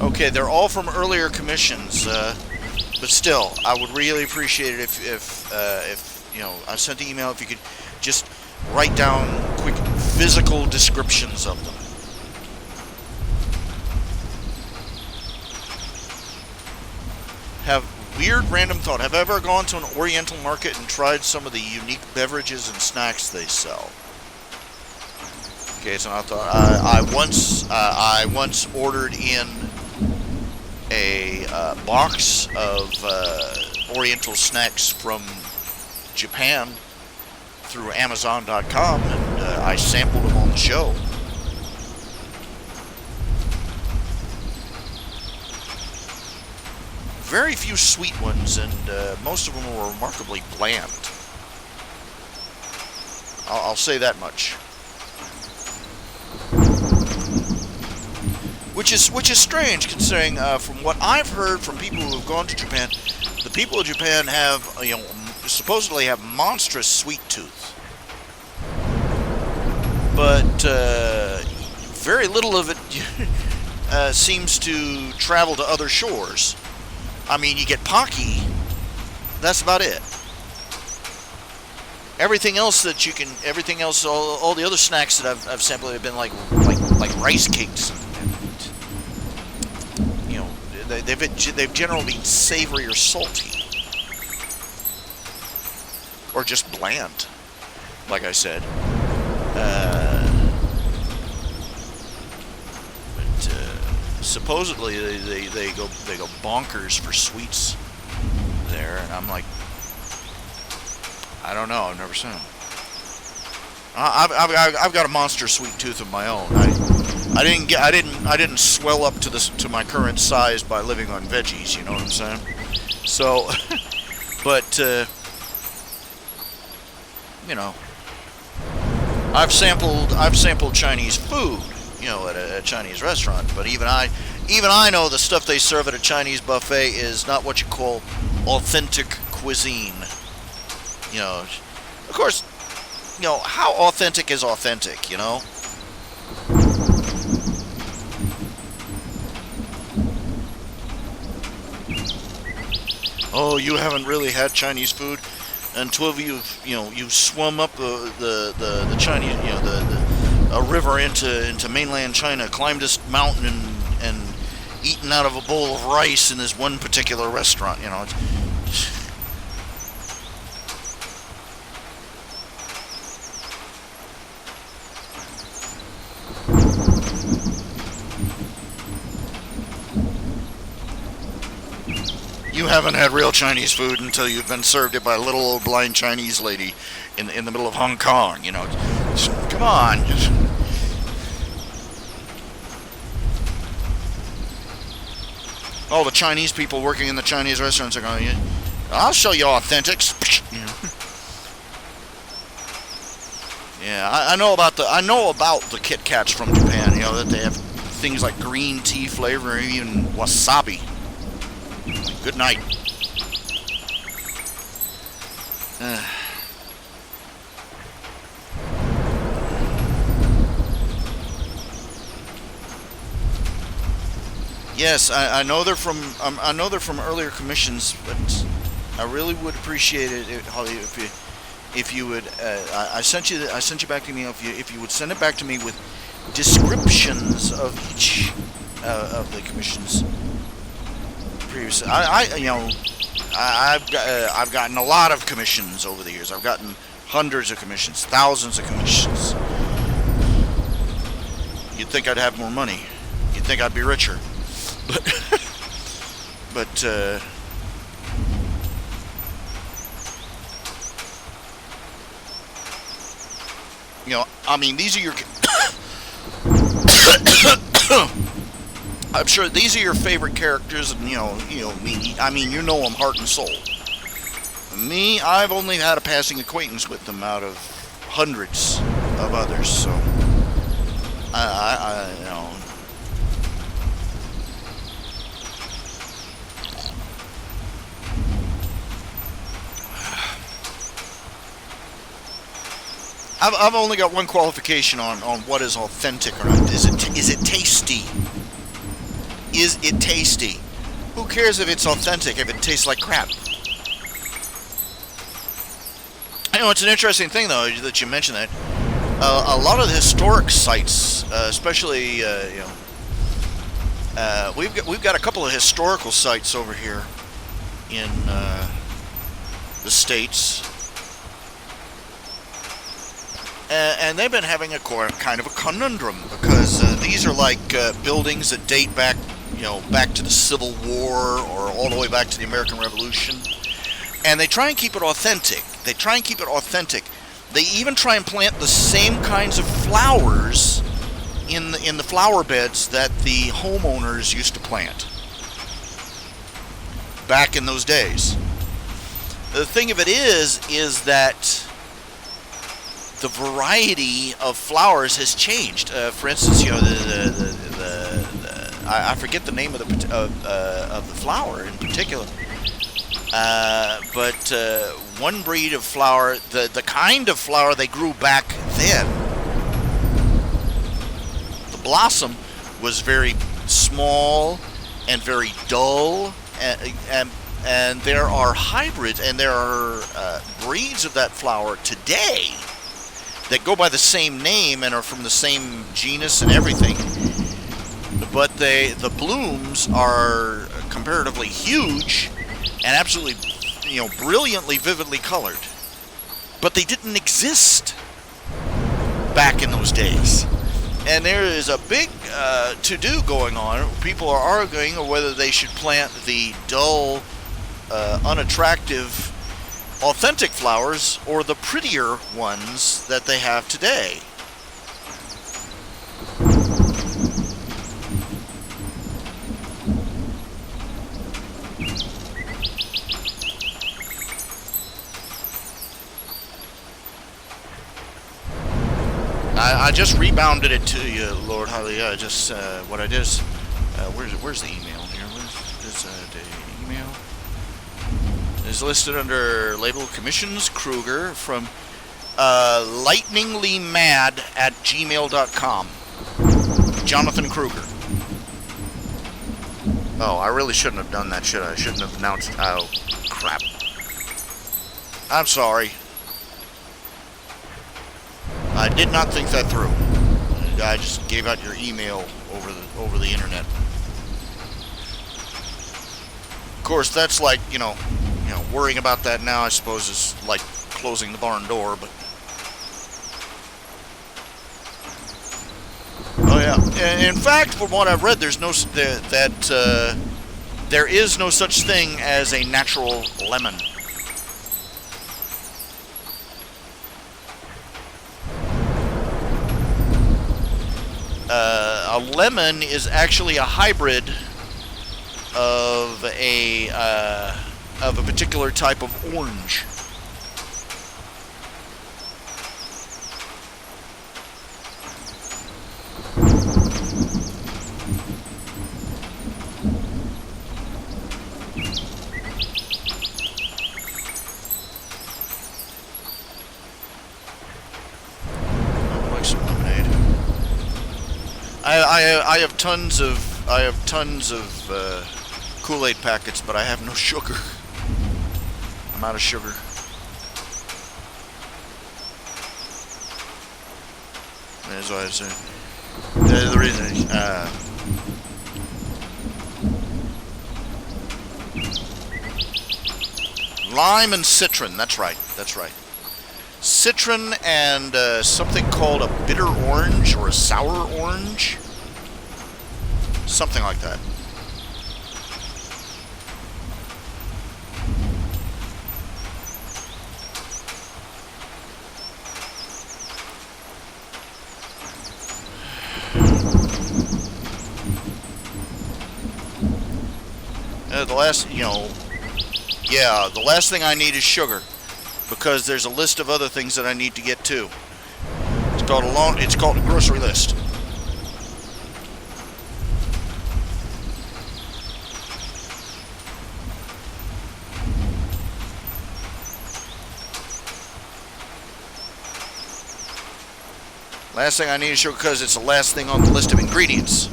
Okay, they're all from earlier commissions, but still, I would really appreciate it if I sent the email, if you could just write down quick physical descriptions of them. Weird random thought. Have I ever gone to an Oriental market and tried some of the unique beverages and snacks they sell? Okay, so I thought I once ordered in a box of Oriental snacks from Japan through Amazon.com, and I sampled them on the show. Very few sweet ones, and most of them were remarkably bland. I'll say that much. Which is strange, considering from what I've heard from people who have gone to Japan, the people of Japan have supposedly have monstrous sweet tooth, but very little of it seems to travel to other shores. I mean, you get Pocky, that's about it. Everything else, all the other snacks that I've sampled have been like rice cakes. They've generally been savory or salty, or just bland, like I said. Supposedly they go bonkers for sweets there, and I'm like, I don't know. I've never seen them. I've got a monster sweet tooth of my own. I didn't swell up to my current size by living on veggies. You know what I'm saying? So, but I've sampled Chinese food, at a Chinese restaurant. But even I know the stuff they serve at a Chinese buffet is not what you call authentic cuisine. Of course, how authentic is authentic, Oh, you haven't really had Chinese food until you've swum up the Chinese, a river into mainland China, climbed this mountain and eaten out of a bowl of rice in this one particular restaurant. You haven't had real Chinese food until you've been served it by a little old blind Chinese lady in the middle of Hong Kong. Come on. All the Chinese people working in the Chinese restaurants are going, I'll show you authentics. Yeah, I know about the Kit Kats from Japan. That they have things like green tea flavor and even wasabi. Good night. Yes, I know they're from earlier commissions, but I really would appreciate it, Holly, if you would. I sent you back to me. If you would send it back to me with descriptions of each of the commissions. Previously, I've gotten a lot of commissions over the years. I've gotten hundreds of commissions, thousands of commissions. You'd think I'd have more money. You'd think I'd be richer, but I mean, these are your I'm sure these are your favorite characters, and me. I mean, you know them heart and soul. Me, I've only had a passing acquaintance with them out of hundreds of others. So, I you know, I've only got one qualification on what is authentic or not. Is it tasty? Is it tasty? Who cares if it's authentic if it tastes like crap? It's an interesting thing though that you mentioned that. A lot of the historic sites, especially we've got a couple of historical sites over here in the States. And they've been having a kind of a conundrum because these are like buildings that date back, back to the Civil War or all the way back to the American Revolution, and they try and keep it authentic. They even try and plant the same kinds of flowers in the flower beds that the homeowners used to plant back in those days. The thing of it is that the variety of flowers has changed. For instance, I forget the name of the flower in particular, but one breed of flower, the kind of flower they grew back then, the blossom was very small and very dull, and there are hybrids and there are breeds of that flower today that go by the same name and are from the same genus and everything, but the blooms are comparatively huge and absolutely, brilliantly, vividly colored. But they didn't exist back in those days. And there is a big to-do going on. People are arguing whether they should plant the dull, unattractive, authentic flowers or the prettier ones that they have today. I just rebounded it to you, Lord Holly. Just what I did is, where's the email here? Where's the email? Is listed under label Commissions Kruger from lightninglymad@gmail.com. Jonathan Kruger. Oh, I really shouldn't have done that, should I? I shouldn't have announced. Oh, crap. I'm sorry. I did not think that through. I just gave out your email over the internet. Of course, that's like, worrying about that now, I suppose, is like closing the barn door, but... Oh, yeah. In fact, from what I've read, there is no such thing as a natural lemon. A lemon is actually a hybrid of a particular type of orange. I would like some lemonade. I have tons of Kool-Aid packets, but I have no sugar. I'm out of sugar. That's what I said. The reason, lime and citron. That's right. Citron and something called a bitter orange or a sour orange. Something like that. the last, yeah, the last thing I need is sugar, because there's a list of other things that I need to get to. It's called a grocery list. Last thing I need is sugar because it's the last thing on the list of ingredients.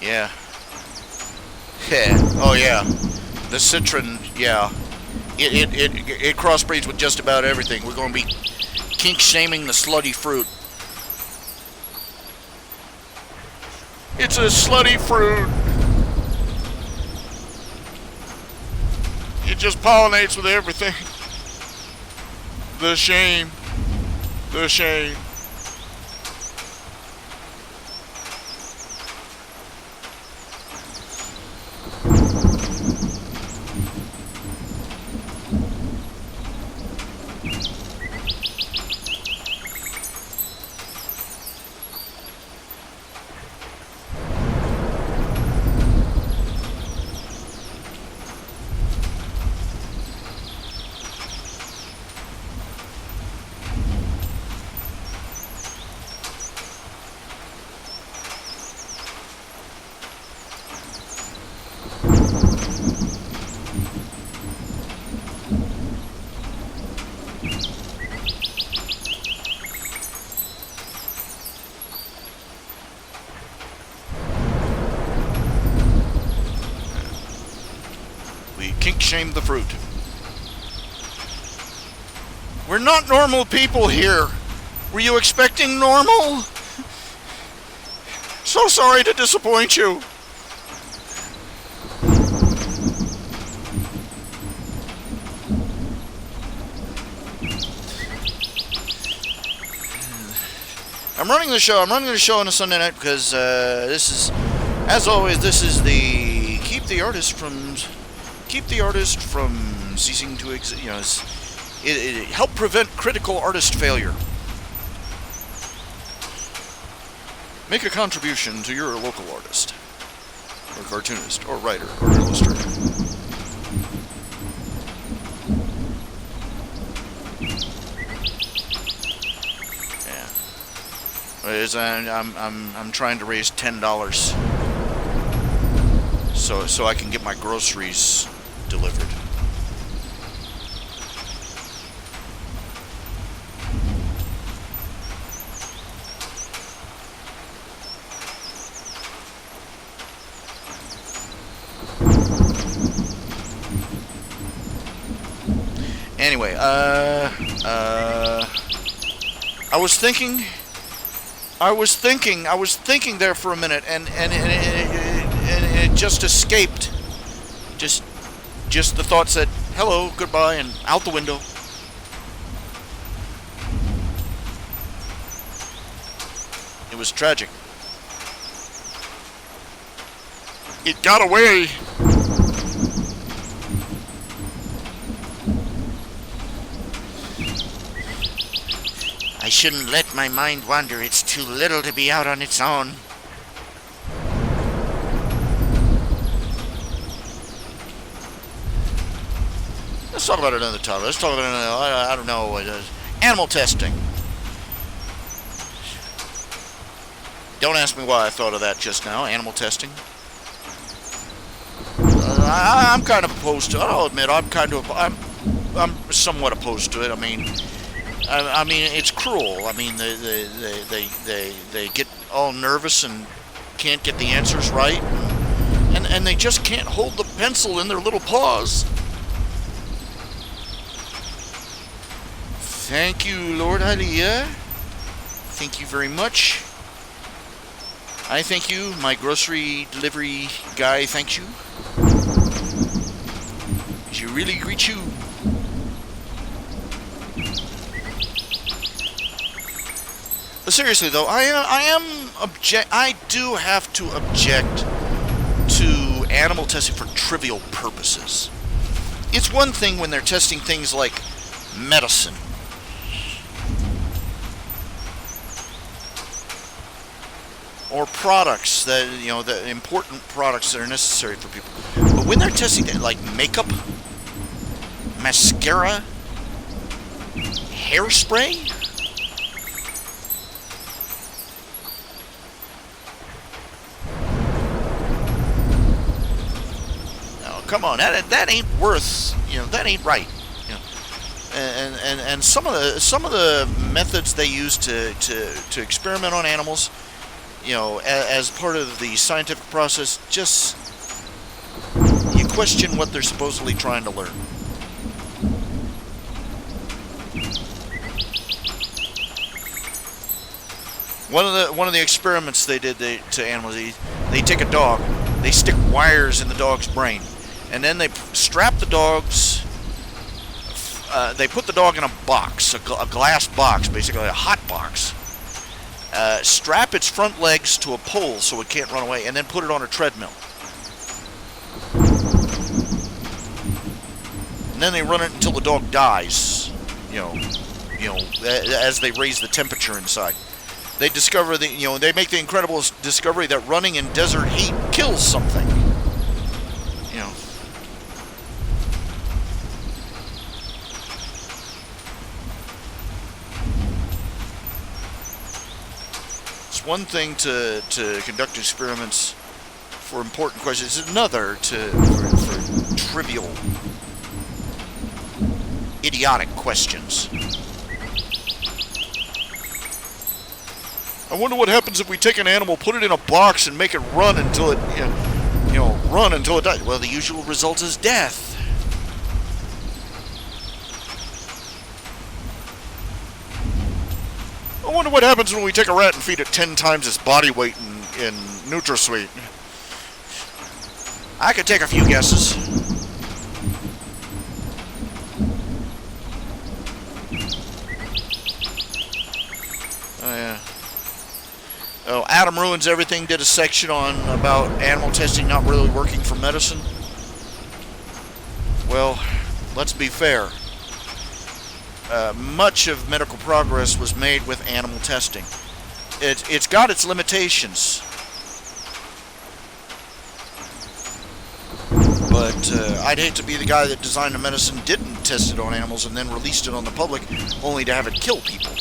Yeah. Oh yeah. The citron, yeah. It crossbreeds with just about everything. We're going to be kink shaming the slutty fruit. It's a slutty fruit. It just pollinates with everything. The shame. The shame. Kink shame the fruit. We're not normal people here. Were you expecting normal? So sorry to disappoint you. I'm running the show on a Sunday night because this is, as always, this is the keep the artist from ceasing to exist. It help prevent critical artist failure. Make a contribution to your local artist, or cartoonist, or writer, or illustrator. I'm trying to raise $10 so I can get my groceries delivered. Anyway, I was thinking there for a minute, and it just escaped. Just the thought said, hello, goodbye, and out the window. It was tragic. It got away. I shouldn't let my mind wander. It's too little to be out on its own. Let's talk about another topic. Let's talk about I don't know, animal testing. Don't ask me why I thought of that just now. Animal testing. I'm kind of opposed to it. I'll admit I'm somewhat opposed to it. I mean, it's cruel. I mean, they get all nervous and can't get the answers right, and they just can't hold the pencil in their little paws. Thank you, Lord Aliyah. Thank you very much. I thank you. My grocery delivery guy thanks you. You really greet you. Seriously though, I do have to object to animal testing for trivial purposes. It's one thing when they're testing things like medicine. Or products that, the important products that are necessary for people. But when they're testing like makeup, mascara, hairspray, come on, that ain't worth, that ain't right. And some of the methods they use to experiment on animals, as part of the scientific process, just you question what they're supposedly trying to learn. One of the experiments they did to animals, they take a dog, they stick wires in the dog's brain, and then they strap the dogs. They put the dog in a box, a glass box, basically a hot box. Strap its front legs to a pole so it can't run away, and then put it on a treadmill. And then they run it until the dog dies. As they raise the temperature inside. They discover they make the incredible discovery that running in desert heat kills something. It's one thing to conduct experiments for important questions. It's another for trivial, idiotic questions. I wonder what happens if we take an animal, put it in a box, and make it run until it, run until it dies. Well, the usual result is death. I wonder what happens when we take a rat and feed it 10 times its body weight in NutraSweet. I could take a few guesses. Oh, yeah. Oh, Adam Ruins Everything did a section about animal testing not really working for medicine. Well, let's be fair. Much of medical progress was made with animal testing. It's got its limitations. But I'd hate to be the guy that designed a medicine, didn't test it on animals, and then released it on the public, only to have it kill people.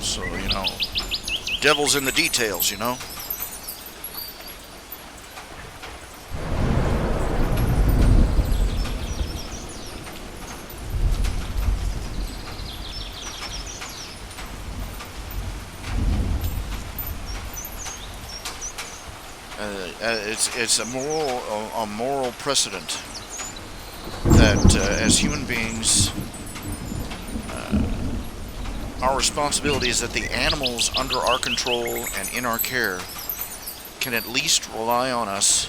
So, devil's in the details, It's a moral precedent that as human beings, our responsibility is that the animals under our control and in our care can at least rely on us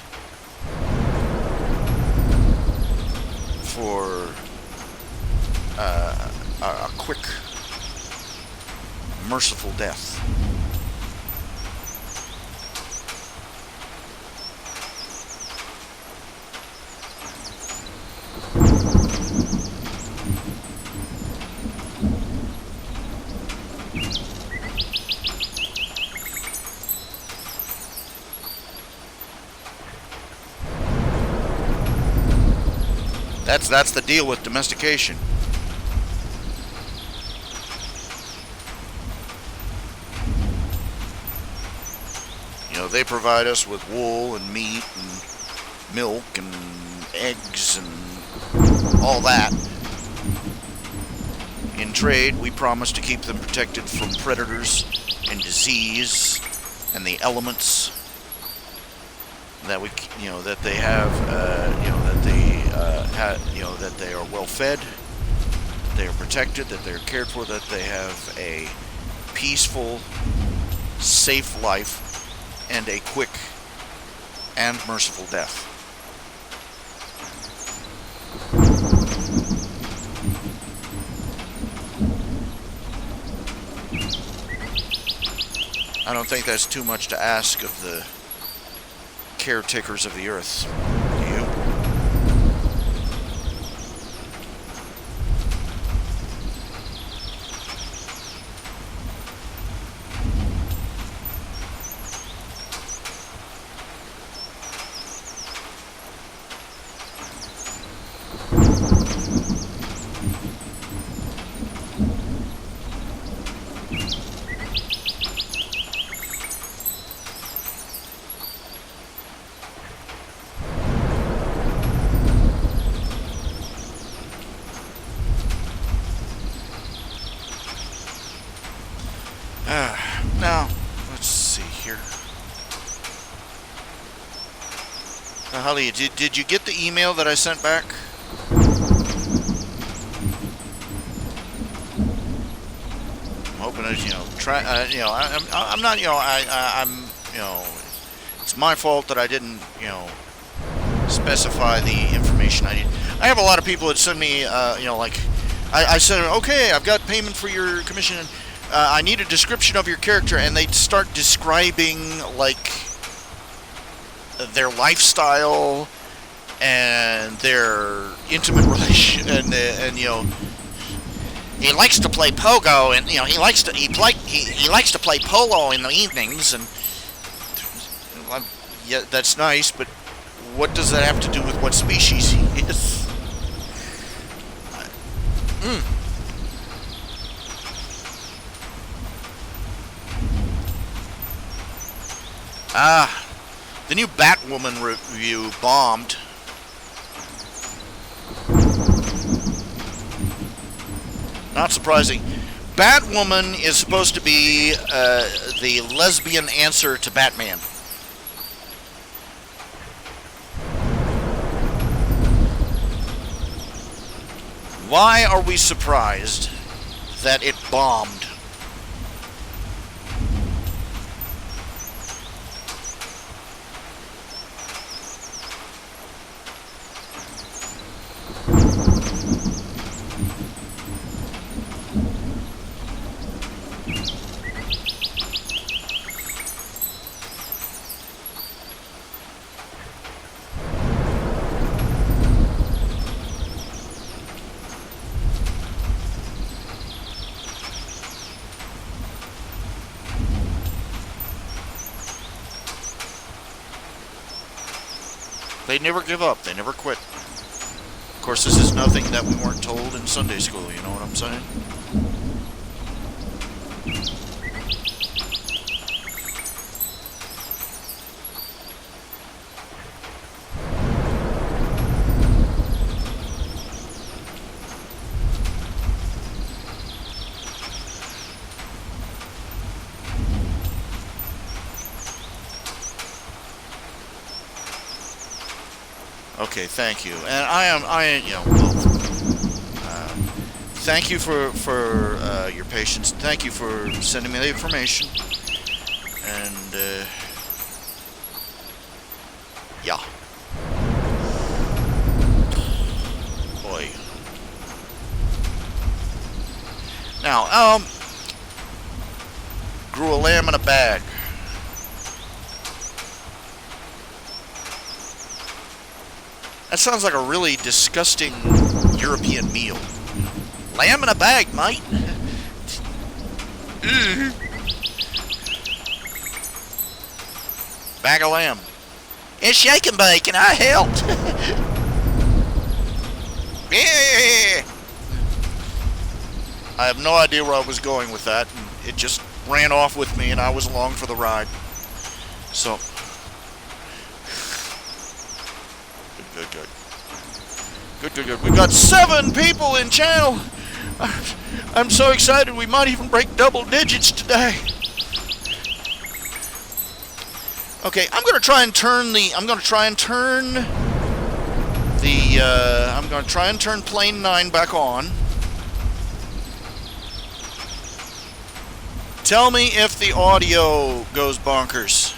for a quick, merciful death. That's the deal with domestication. They provide us with wool and meat and milk and eggs and all that. In trade, we promise to keep them protected from predators and disease and the elements that we, that they have, that they are well fed, that they are protected, that they are cared for, that they have a peaceful, safe life, and a quick and merciful death. I don't think that's too much to ask of the caretakers of the earth. Do you? Now, let's see here. Holly, did you get the email that I sent back? I'm hoping as I'm not, I'm, it's my fault that I didn't, specify the information I need. I have a lot of people that send me, like, I said, okay, I've got payment for your commission, and I need a description of your character, and they start describing, like, their lifestyle and their intimate relation, and he likes to play pogo, and he likes to play polo in the evenings, and yeah, that's nice, but what does that have to do with what species he is? The new Batwoman review bombed. Not surprising. Batwoman is supposed to be the lesbian answer to Batman. Why are we surprised that it bombed? They never give up. They never quit. Of course, this is nothing that we weren't told in Sunday school, you know what I'm saying? Okay, thank you. And thank you for your patience. Thank you for sending me the information. And, yeah. Boy. Now, grew a lamb in a bag. That sounds like a really disgusting European meal. Lamb in a bag, mate. Bag of lamb. It's shake and bake, and I helped. Yeah. I have no idea where I was going with that, and it just ran off with me, and I was along for the ride. So. Good. We've got 7 people in channel. I'm so excited we might even break double digits today. Okay, I'm gonna try and turn plane 9 back on. Tell me if the audio goes bonkers.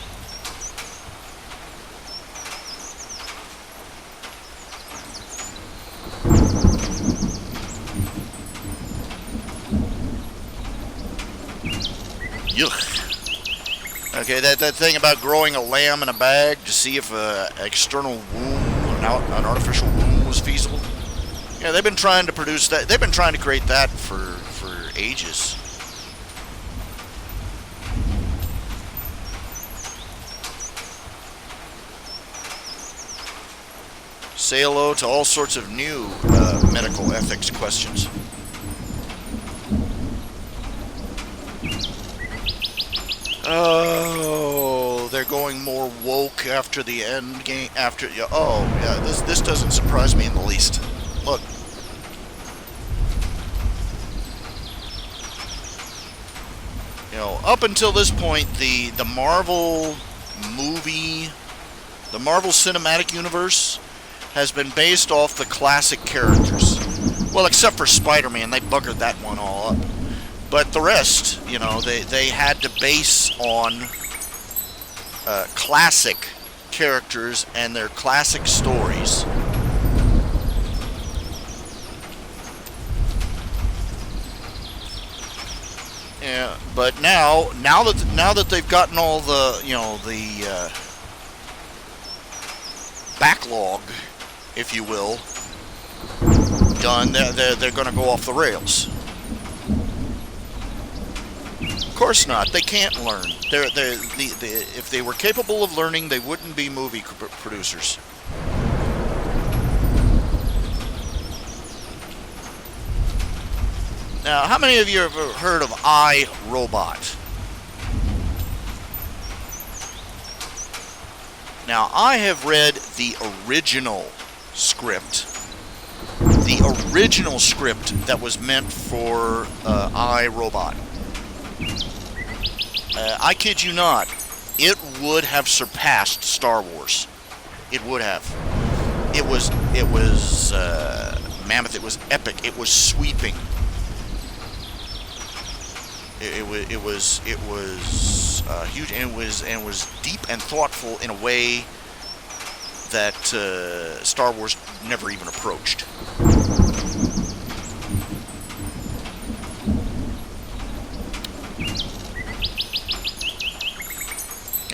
Yuck. Okay, that thing about growing a lamb in a bag to see if an external womb, an artificial womb was feasible. Yeah, they've been trying to produce that. They've been trying to create that for ages. Say hello to all sorts of new medical ethics questions. Oh, they're going more woke after the end game. This doesn't surprise me in the least. Look. You know, up until this point, the Marvel movie, the Marvel Cinematic Universe has been based off the classic characters. Well, except for Spider-Man, they buggered that one all up. But the rest, you know, they had to base on classic characters and their classic stories. Yeah, but now that they've gotten all the, you know, the backlog, if you will, done, they're going to go off the rails. Of course not. They can't learn. If they were capable of learning, they wouldn't be movie producers. Now, how many of you have ever heard of iRobot? Now, I have read the original script. The original script that was meant for iRobot. I kid you not, it would have surpassed Star Wars. It would have. It was mammoth. It was epic. It was sweeping. It was huge, and it was deep and thoughtful in a way that Star Wars never even approached.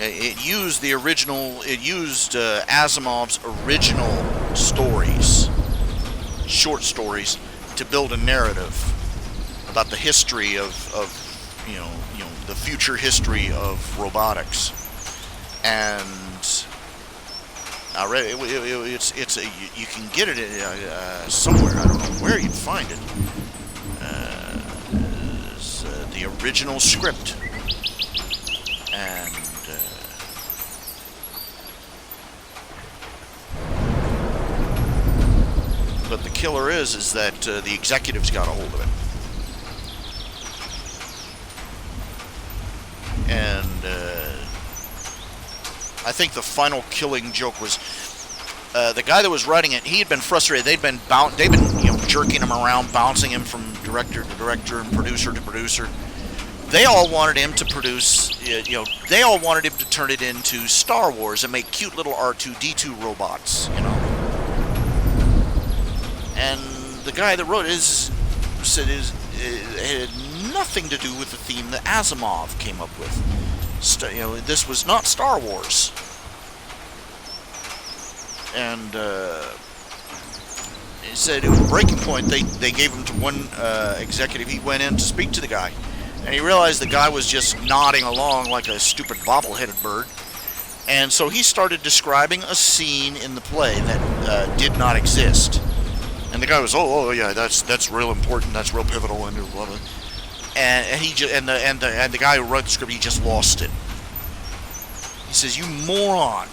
It used the original. It used Asimov's original stories, short stories, to build a narrative about the history of you know the future history of robotics. And I read it. You can get it somewhere. I don't know where you'd find it. It's the original script, and. But the killer is that the executives got a hold of it, and I think the final killing joke was the guy that was writing it. He had been frustrated. They'd been jerking him around, bouncing him from director to director and producer to producer. They all wanted him to produce. They all wanted him to turn it into Star Wars and make cute little R2-D2 robots. And the guy that wrote it said it had nothing to do with the theme that Asimov came up with. This was not Star Wars. And he said it was a breaking point. They gave him to one executive. He went in to speak to the guy, and he realized the guy was just nodding along like a stupid bobble-headed bird. And so he started describing a scene in the play that did not exist. And the guy was, oh yeah, that's real important, that's real pivotal, and blah blah. And the guy who wrote the script, he just lost it. He says, "You moron!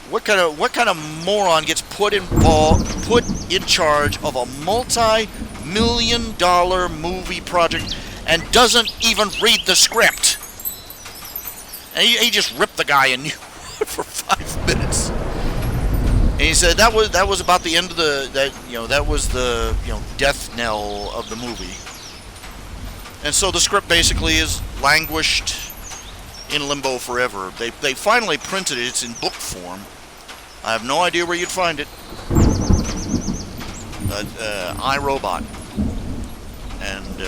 What kind of moron gets put in charge of a multi-million-dollar movie project and doesn't even read the script?" And he just ripped the guy a new one for 5 minutes. And he said that was about the end of that was the death knell of the movie. And so the script basically is languished in limbo forever. They finally printed it. It's in book form. I have no idea where you'd find it. But iRobot. And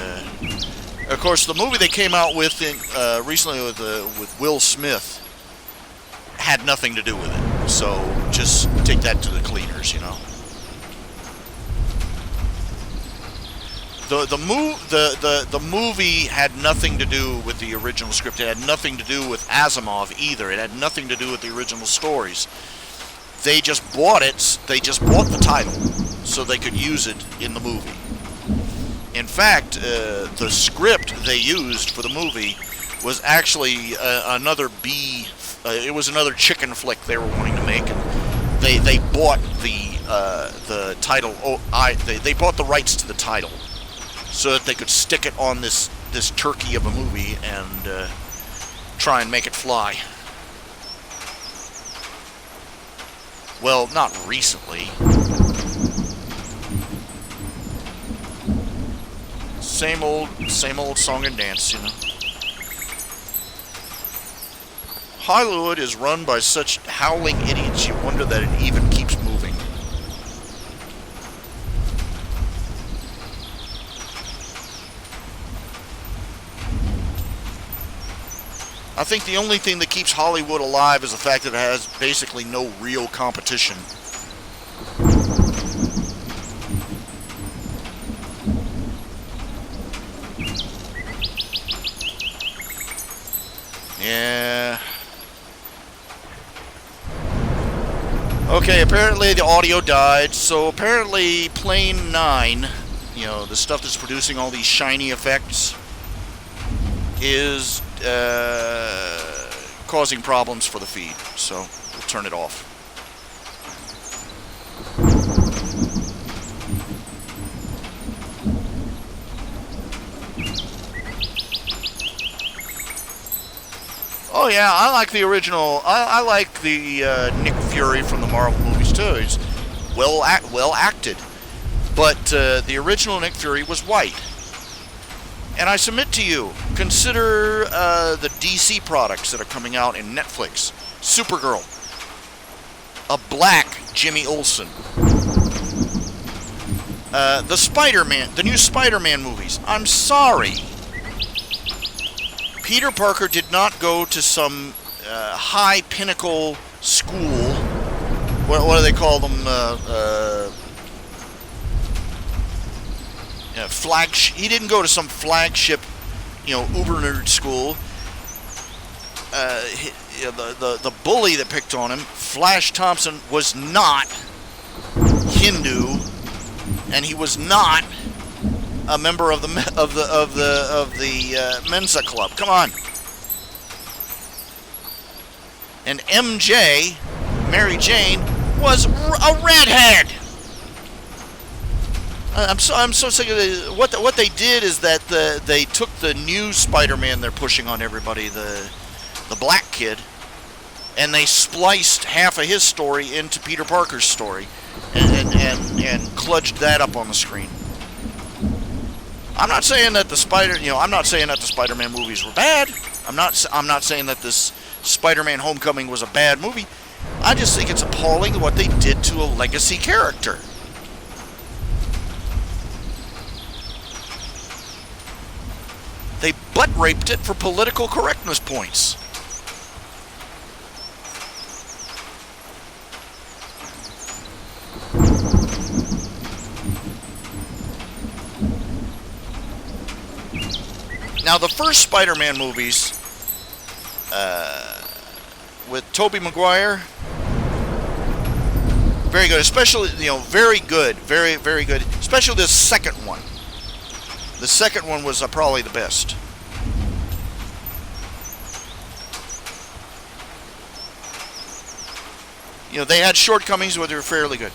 of course, the movie they came out with recently with Will Smith had nothing to do with it. So just take that to the cleaners, The movie had nothing to do with the original script. It had nothing to do with Asimov either. It had nothing to do with the original stories. They just bought it. They just bought the title so they could use it in the movie. In fact, the script they used for the movie was actually another B. It was another chicken flick they were wanting to make. And they bought the title. They bought the rights to the title, so that they could stick it on this turkey of a movie and try and make it fly. Well, not recently. Same old song and dance, Hollywood is run by such howling idiots, you wonder that it even keeps moving. I think the only thing that keeps Hollywood alive is the fact that it has basically no real competition. Yeah. Okay, apparently the audio died, so apparently Plane 9, the stuff that's producing all these shiny effects, is causing problems for the feed, so we'll turn it off. Oh yeah, I like the original. I like the Nick Fury from the Marvel movies too. He's well acted, but the original Nick Fury was white. And I submit to you, consider the DC products that are coming out in Netflix. Supergirl, a black Jimmy Olsen. The new Spider-Man movies. I'm sorry. Peter Parker did not go to some high pinnacle school. What do they call them? He didn't go to some flagship, uber nerd school. The bully that picked on him, Flash Thompson, was not Hindu, and he was not a member of the Mensa Club. Come on. And MJ, Mary Jane, was a redhead. I'm so sick of it. What they did is that they took the new Spider-Man they're pushing on everybody, the black kid, and they spliced half of his story into Peter Parker's story, and kludged that up on the screen. I'm not saying that the Spider-Man movies were bad. I'm not saying that this Spider-Man Homecoming was a bad movie. I just think it's appalling what they did to a legacy character. They butt-raped it for political correctness points. Now, the first Spider-Man movies, with Tobey Maguire, very good. Especially, very good. Very, very good. Especially the second one. The second one was probably the best. They had shortcomings, but they were fairly good.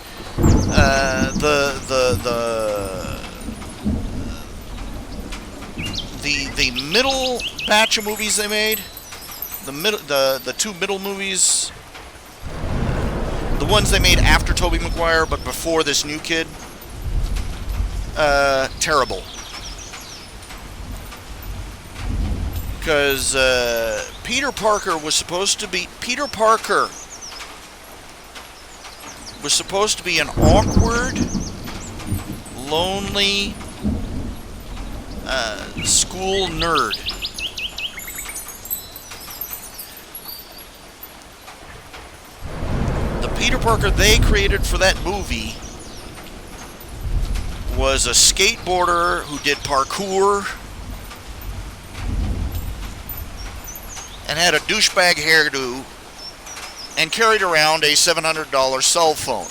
The middle batch of movies they made, the two middle movies, the ones they made after Tobey Maguire but before this new kid, terrible. Because Peter Parker was supposed to be an awkward, lonely school nerd. The Peter Parker they created for that movie was a skateboarder who did parkour and had a douchebag hairdo and carried around a $700 cell phone.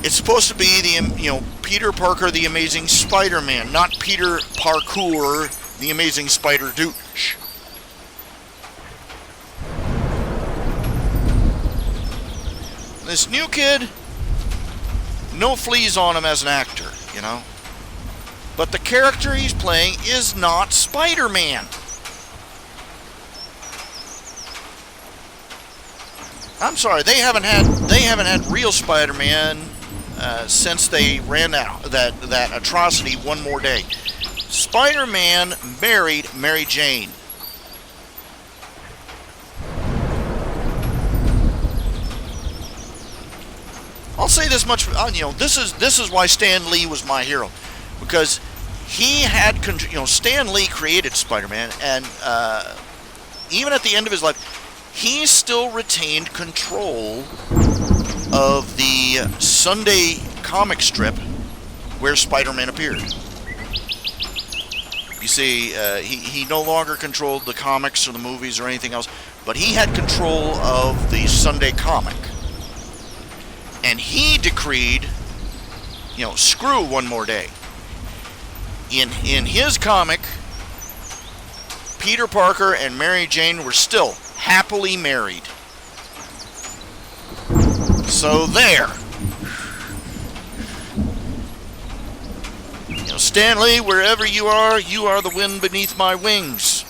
It's supposed to be Peter Parker the Amazing Spider-Man, not Peter Parkour the Amazing Spider Douche. This new kid, no fleas on him as an actor, But the character he's playing is not Spider-Man. I'm sorry, they haven't had real Spider-Man since they ran that atrocity One More Day. Spider-Man married Mary Jane. I'll say this much, this is why Stan Lee was my hero, because he had, Stan Lee created Spider-Man, and even at the end of his life, he still retained control of the Sunday comic strip where Spider-Man appeared. You see, he no longer controlled the comics or the movies or anything else, but he had control of the Sunday comic. And he decreed, screw One More Day. In his comic, Peter Parker and Mary Jane were still happily married. So there. Stan Lee, wherever you are the wind beneath my wings.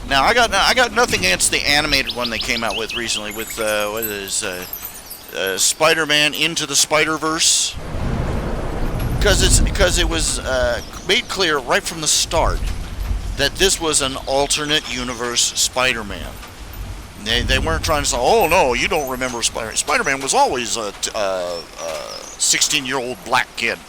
Now I got nothing against the animated one they came out with recently with Spider-Man Into the Spider-Verse, because it was made clear right from the start that this was an alternate universe Spider-Man. They weren't trying to say, oh no, you don't remember Spider-Man. Spider-Man was always a 16-year-old black kid.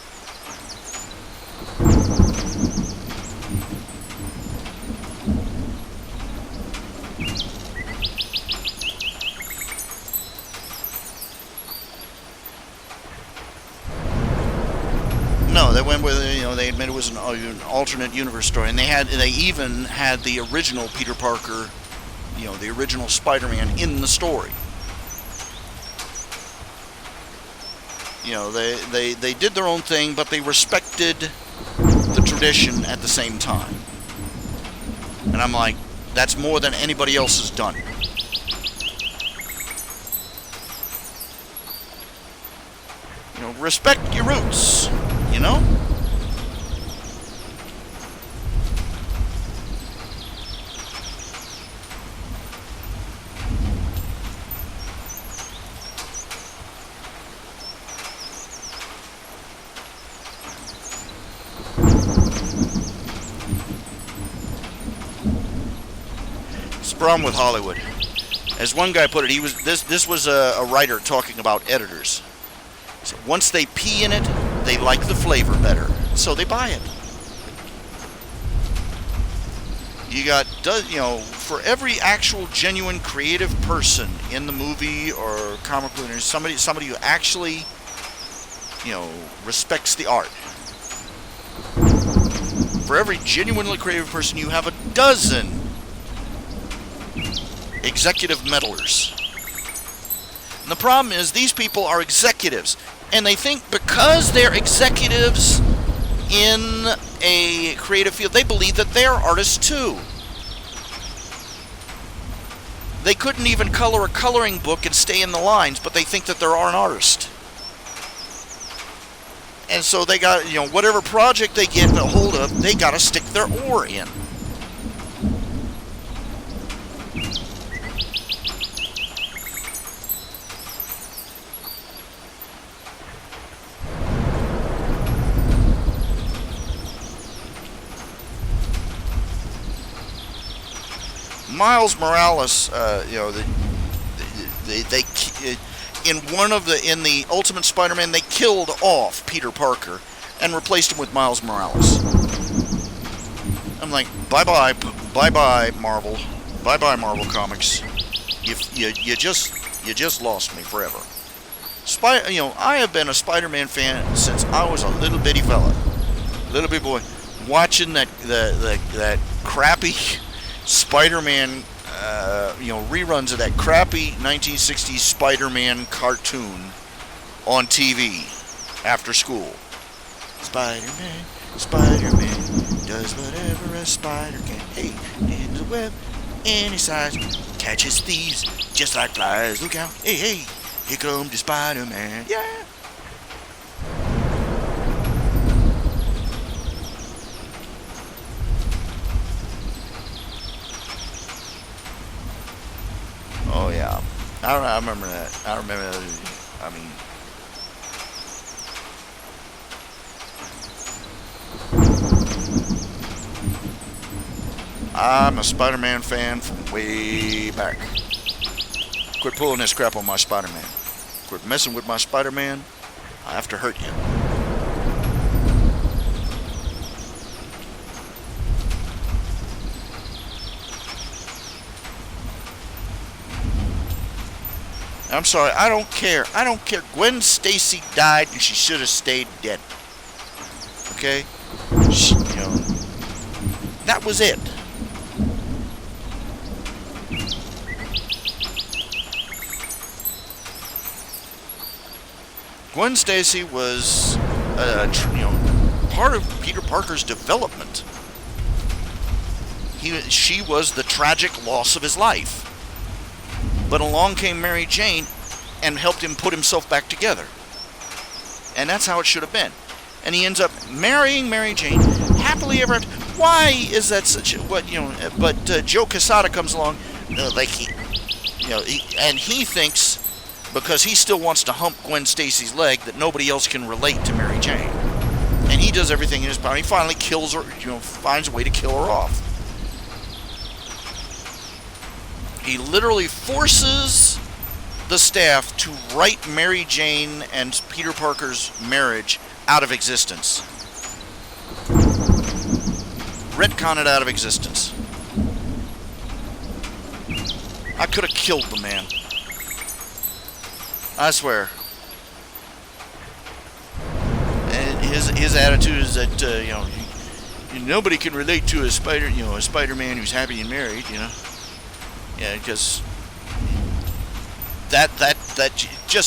No, they went with, they admitted it was an alternate universe story, and they even had the original Peter Parker, the original Spider-Man in the story. They did their own thing, but they respected the tradition at the same time. And I'm like, that's more than anybody else has done. Respect your roots. It's the problem with Hollywood. As one guy put it, this was a writer talking about editors. So once they pee in it, they like the flavor better, so they buy it. You got, for every actual genuine creative person in the movie or comic book, there's somebody who actually, respects the art. For every genuinely creative person, you have a dozen executive meddlers. And the problem is these people are executives, and they think because they're executives in a creative field, they believe that they're artists too. They couldn't even color a coloring book and stay in the lines, but they think that they're an artist. And so they got, whatever project they get a hold of, they got to stick their oar in. Miles Morales, in the Ultimate Spider-Man, they killed off Peter Parker and replaced him with Miles Morales. I'm like, bye-bye Marvel, bye-bye Marvel Comics. You just lost me forever. I have been a Spider-Man fan since I was a little bitty fella, little bitty boy, watching that crappy Spider-Man, reruns of that crappy 1960s Spider-Man cartoon on TV after school. Spider-Man does whatever a spider can. Hey, in the web, any size, catches thieves just like flies. Look out! Hey, here comes the Spider-Man. Yeah. Oh yeah, I remember that. I remember that. I mean, I'm a Spider-Man fan from way back. Quit pulling this crap on my Spider-Man. Quit messing with my Spider-Man. I have to hurt you. I'm sorry, I don't care. Gwen Stacy died and she should have stayed dead. Okay? That was it. Gwen Stacy was, part of Peter Parker's development. She was the tragic loss of his life. But along came Mary Jane and helped him put himself back together. And that's how it should have been. And he ends up marrying Mary Jane, happily ever after. Why is that such a, but Joe Quesada comes along, and he thinks, because he still wants to hump Gwen Stacy's leg, that nobody else can relate to Mary Jane. And he does everything in his power. He finally kills her, finds a way to kill her off. He literally forces the staff to write Mary Jane and Peter Parker's marriage out of existence. Retcon it out of existence. I could have killed the man. I swear. And his attitude is that nobody can relate to a Spider-Man who's happy and married, Yeah, because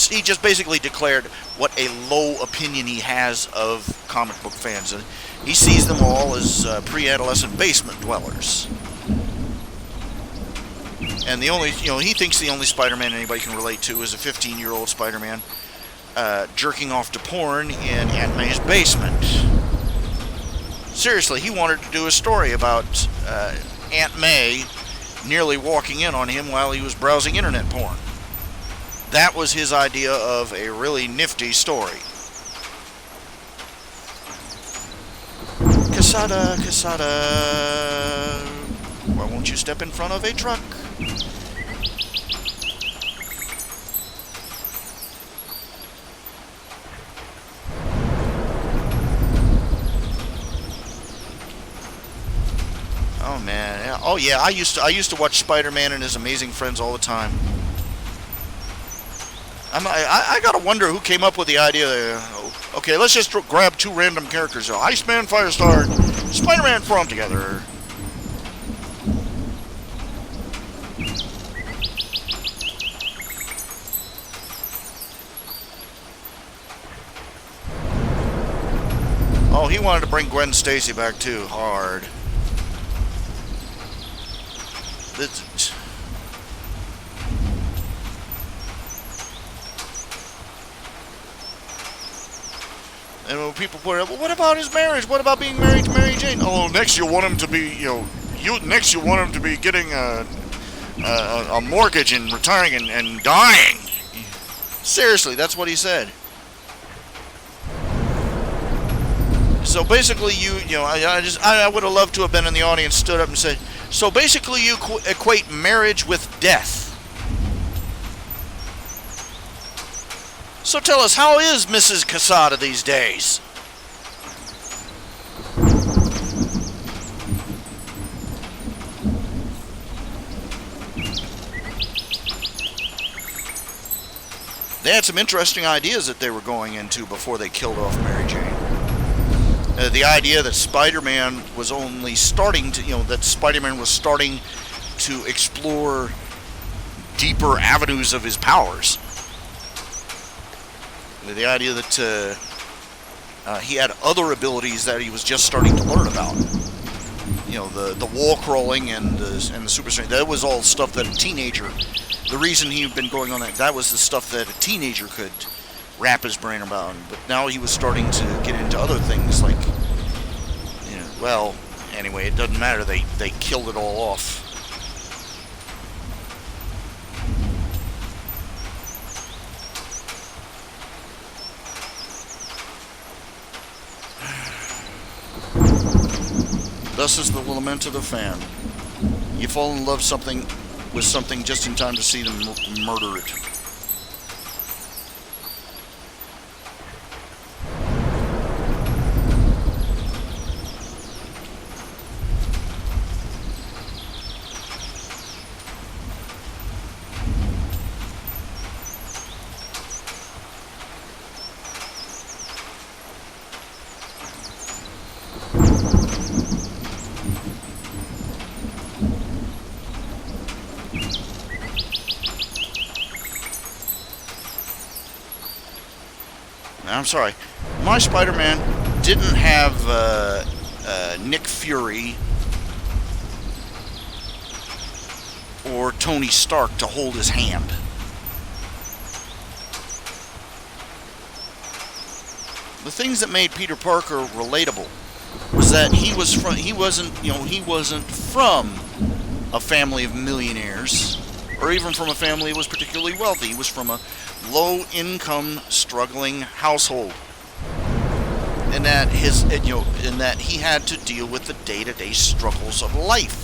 he just basically declared what a low opinion he has of comic book fans. He sees them all as pre-adolescent basement dwellers. And the only, he thinks the only Spider-Man anybody can relate to is a 15-year-old Spider-Man jerking off to porn in Aunt May's basement. Seriously, he wanted to do a story about Aunt May nearly walking in on him while he was browsing internet porn. That was his idea of a really nifty story. Quesada, why won't you step in front of a truck? Oh man, oh yeah, I used to watch Spider-Man and His Amazing Friends all the time. I gotta wonder who came up with the idea. Okay, let's just grab two random characters. Iceman, Firestar, and Spider-Man, throw them together. he wanted to bring Gwen Stacy back too hard. And when people put it up, well, what about his marriage? What about being married to Mary Jane? Oh, next you want him to be, next you want him to be getting a mortgage and retiring and dying. Seriously, that's what he said. So basically, I would have loved to have been in the audience, stood up and said, so basically you equate marriage with death. So tell us, how is Mrs. Casada these days? They had some interesting ideas that they were going into before they killed off Mary Jane. The idea that Spider-Man was only starting to, that Spider-Man was starting to explore deeper avenues of his powers. The idea that he had other abilities that he was just starting to learn about. The wall crawling and the super strength. That was all stuff that a teenager. The reason he'd been going on that was the stuff that a teenager could wrap his brain about. But now he was starting to get into other things like, well, anyway, it doesn't matter. They killed it all off. Thus is the lament of the fan. You fall in love with something just in time to see them murder it. I'm sorry. My Spider-Man didn't have Nick Fury or Tony Stark to hold his hand. The things that made Peter Parker relatable was that he wasn't from a family of millionaires or even from a family that was particularly wealthy. He was from a low-income, struggling household, and that he had to deal with the day-to-day struggles of life,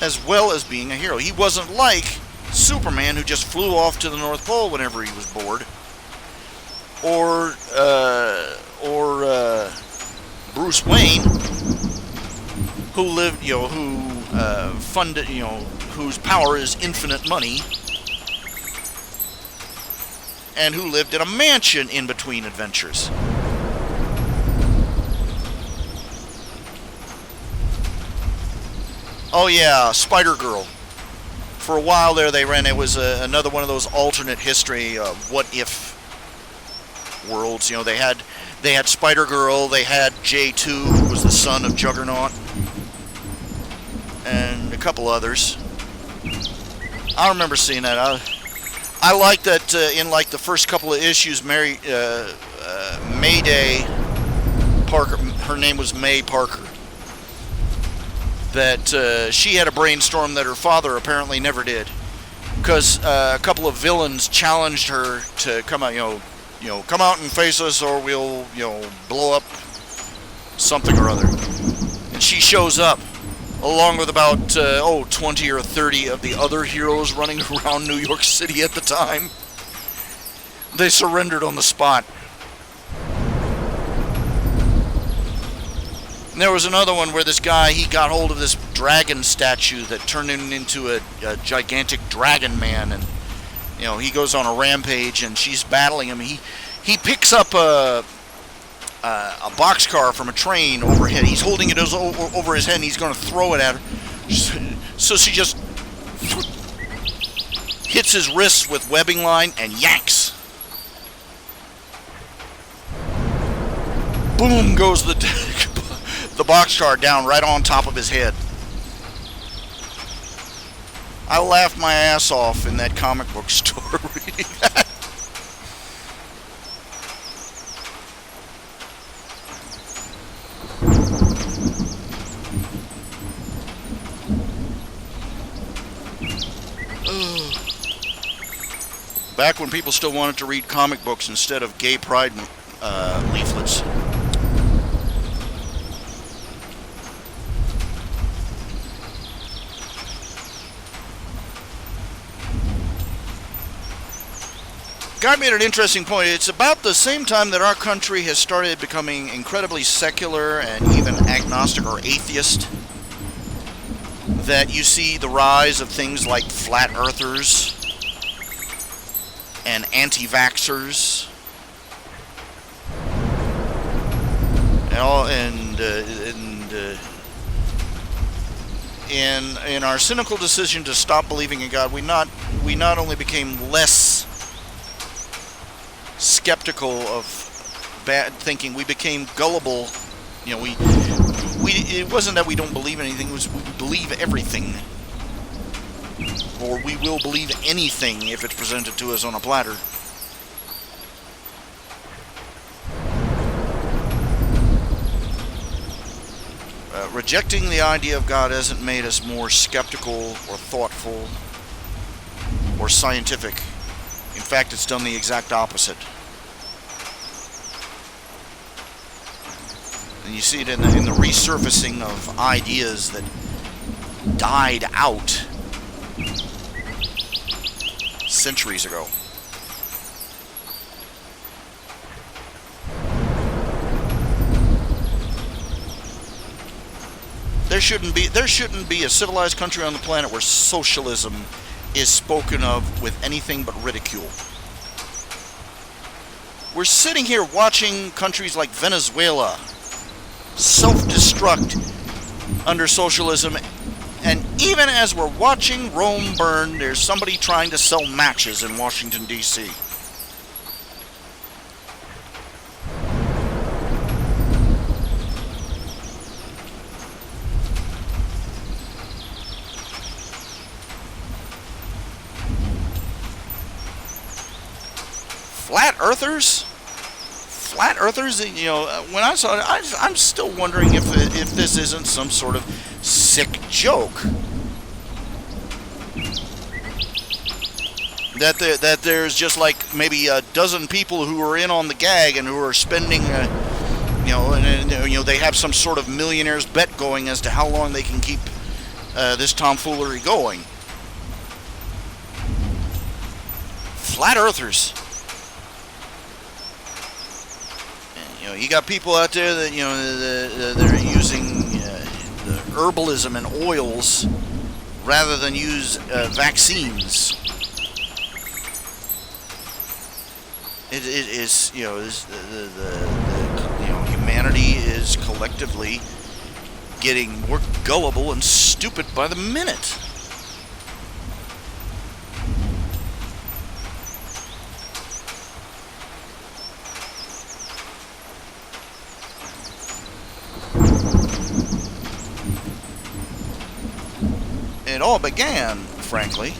as well as being a hero. He wasn't like Superman, who just flew off to the North Pole whenever he was bored, or Bruce Wayne, who lived, funded, whose power is infinite money, and who lived in a mansion in between adventures. Oh yeah, Spider-Girl. For a while there they ran, it was another one of those alternate history what-if worlds. They had Spider-Girl, they had J2, who was the son of Juggernaut, and a couple others. I remember seeing that. I like that in like the first couple of issues, Mayday Parker, her name was May Parker, that she had a brainstorm that her father apparently never did, because a couple of villains challenged her to come out, come out and face us, or we'll, blow up something or other. And she shows up, along with about 20 or 30 of the other heroes running around New York City at the time. They surrendered on the spot. And there was another one where this guy, he got hold of this dragon statue that turned him into a gigantic dragon man, and he goes on a rampage, and she's battling him. He picks up a boxcar from a train overhead. He's holding it over his head, and he's going to throw it at her. So she just hits his wrists with webbing line and yanks. Boom goes the the boxcar down right on top of his head. I laughed my ass off in that comic book store reading that. Back when people still wanted to read comic books instead of gay pride leaflets. Guy made an interesting point. It's about the same time that our country has started becoming incredibly secular and even agnostic or atheist that you see the rise of things like flat earthers and anti-vaxxers and in our cynical decision to stop believing in God, we not only became less skeptical of bad thinking, we became gullible. You know, it wasn't that we don't believe anything, it was we believe everything. Or we will believe anything if it's presented to us on a platter. Rejecting the idea of God hasn't made us more skeptical or thoughtful or scientific. In fact, it's done the exact opposite. And you see it in the resurfacing of ideas that died out centuries ago. There shouldn't be a civilized country on the planet where socialism is spoken of with anything but ridicule. We're sitting here watching countries like Venezuela self-destruct under socialism, and even as we're watching Rome burn, there's somebody trying to sell matches in Washington, D.C. Flat earthers? Flat earthers, you know, when I saw it, I'm still wondering if this isn't some sort of sick joke. That there's just like maybe a dozen people who are in on the gag and who are spending, they have some sort of millionaire's bet going as to how long they can keep this tomfoolery going. Flat earthers. You got people out there that they're using the herbalism and oils rather than use vaccines. It is humanity is collectively getting more gullible and stupid by the minute. It all began, frankly,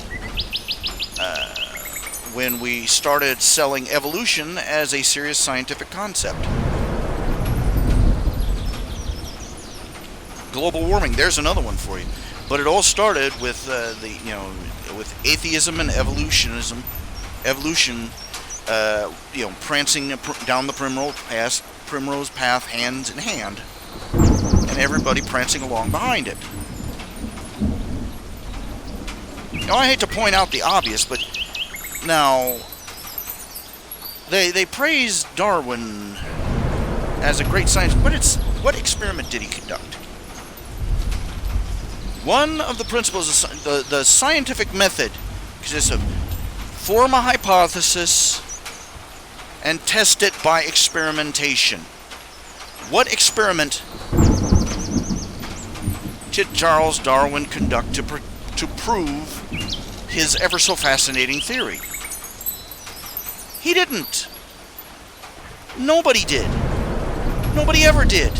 when we started selling evolution as a serious scientific concept. Global warming, there's another one for you. But it all started with with atheism and evolution, prancing down the primrose path, hands in hand, and everybody prancing along behind it. Now, I hate to point out the obvious, but now they praise Darwin as a great scientist, but what experiment did he conduct? One of the principles of the scientific method consists of form a hypothesis and test it by experimentation. What experiment did Charles Darwin conduct to prove his ever so fascinating theory? He didn't. Nobody did. Nobody ever did.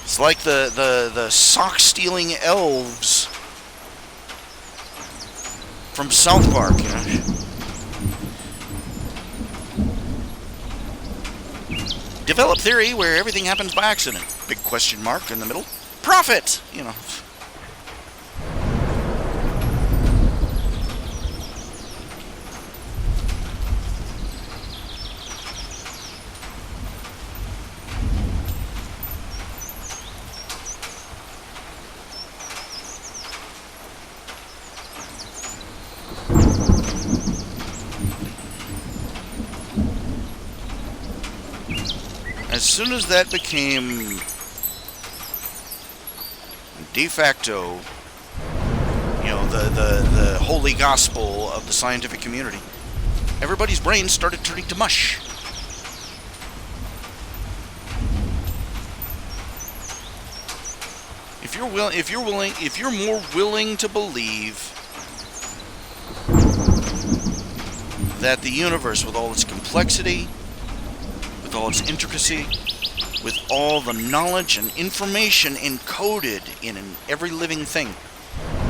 It's like the sock-stealing elves from South Park, you know. Develop theory where everything happens by accident. Big question mark in the middle. Profit! You know. As soon as that became de facto, you know, the holy gospel of the scientific community, everybody's brains started turning to mush. If you're more willing to believe that the universe, with all its complexity, with all its intricacy, with all the knowledge and information encoded in every living thing,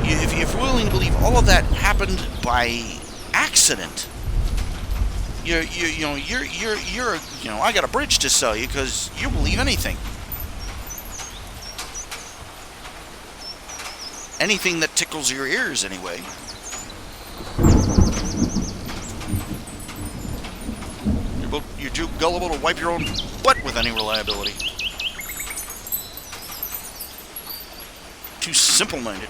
if you're willing to believe all of that happened by accident, I got a bridge to sell you because you believe anything. Anything that tickles your ears, anyway. You're too gullible to wipe your own butt with any reliability. Too simple-minded.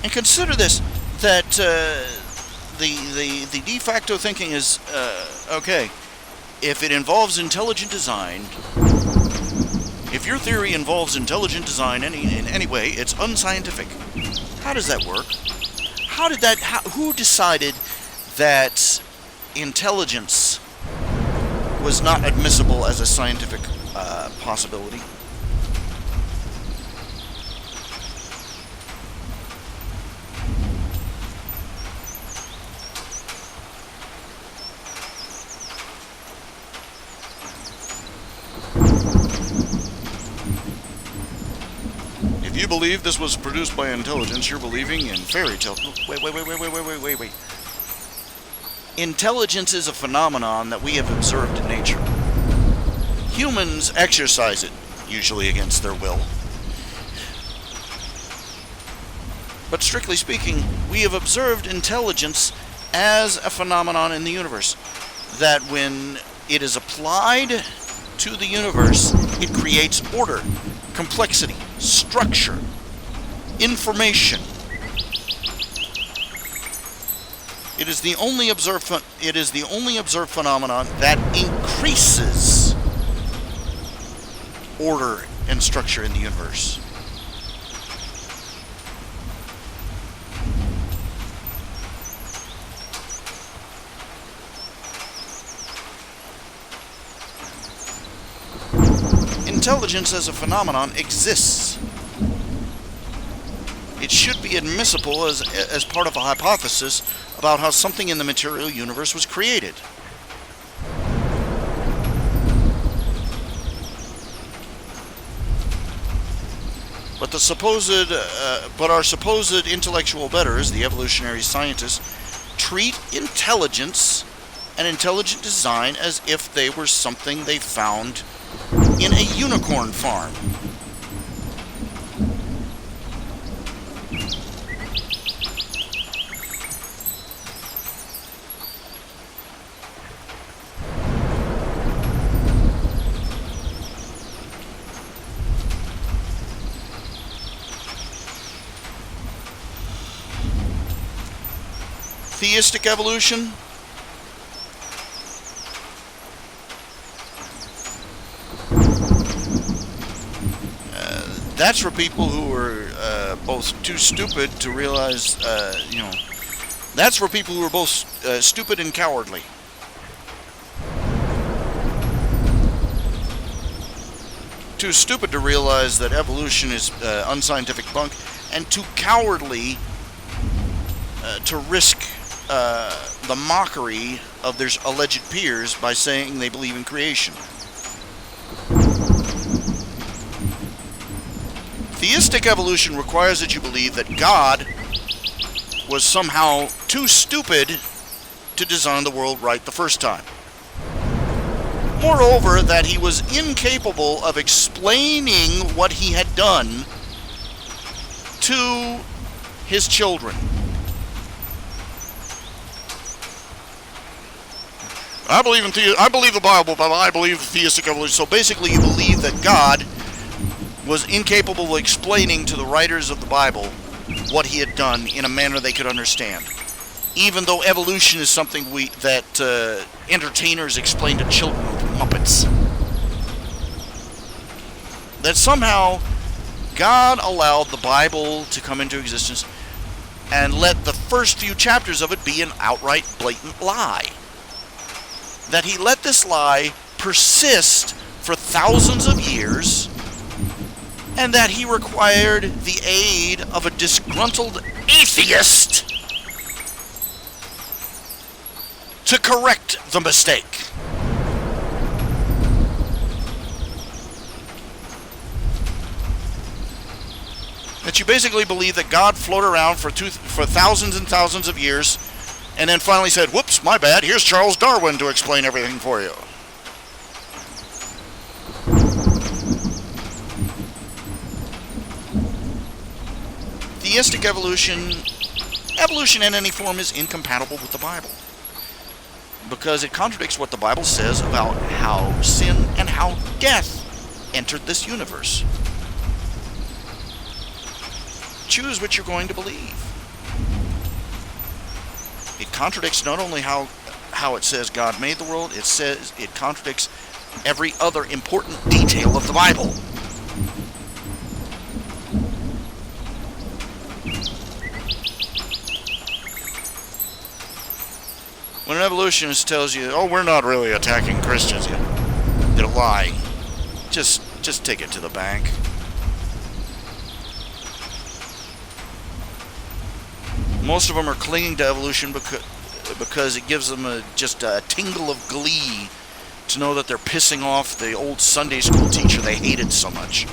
And consider this, that the de facto thinking is, okay, if it involves intelligent design, if your theory involves intelligent design in any way, it's unscientific. How does that work? Who decided that intelligence was not admissible as a scientific possibility? If you believe this was produced by intelligence, you're believing in fairy tales. Wait. Intelligence is a phenomenon that we have observed in nature. Humans exercise it, usually against their will. But strictly speaking, we have observed intelligence as a phenomenon in the universe. That when it is applied to the universe, it creates order, complexity, structure, information. It is the only observed phenomenon that increases order and structure in the universe. Intelligence as a phenomenon exists. It should be admissible as part of a hypothesis about how something in the material universe was created. But our supposed intellectual betters, the evolutionary scientists, treat intelligence and intelligent design as if they were something they found in a unicorn farm. Theistic evolution? That's for people who are both too stupid to realize, that's for people who are both stupid and cowardly. too stupid to realize that evolution is unscientific bunk, and too cowardly to risk the mockery of their alleged peers by saying they believe in creation. Theistic evolution requires that you believe that God was somehow too stupid to design the world right the first time. Moreover, that he was incapable of explaining what he had done to his children. I believe the Bible, but I believe theistic evolution. So basically, you believe that God was incapable of explaining to the writers of the Bible what he had done in a manner they could understand. Even though evolution is something that entertainers explain to children with Muppets. That somehow God allowed the Bible to come into existence and let the first few chapters of it be an outright blatant lie. That he let this lie persist for thousands of years, and that he required the aid of a disgruntled atheist to correct the mistake. That you basically believe that God floated around for thousands and thousands of years, and then finally said, whoops, my bad, here's Charles Darwin to explain everything for you. Theistic evolution in any form is incompatible with the Bible, because it contradicts what the Bible says about how sin and how death entered this universe. Choose what you're going to believe. It contradicts not only how it says God made the world, it contradicts every other important detail of the Bible. When an evolutionist tells you, oh, we're not really attacking Christians, they're lying. Just take it to the bank. Most of them are clinging to evolution because it gives them just a tingle of glee to know that they're pissing off the old Sunday school teacher they hated so much.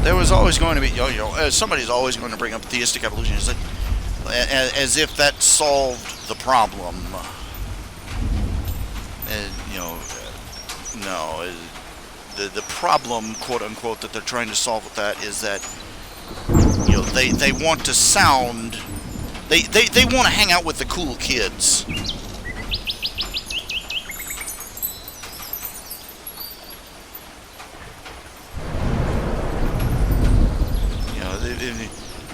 There was always going to be, somebody's always going to bring up theistic evolution as if that solved the problem. No. The problem, quote unquote, that they're trying to solve with that is that they want to sound, they want to hang out with the cool kids.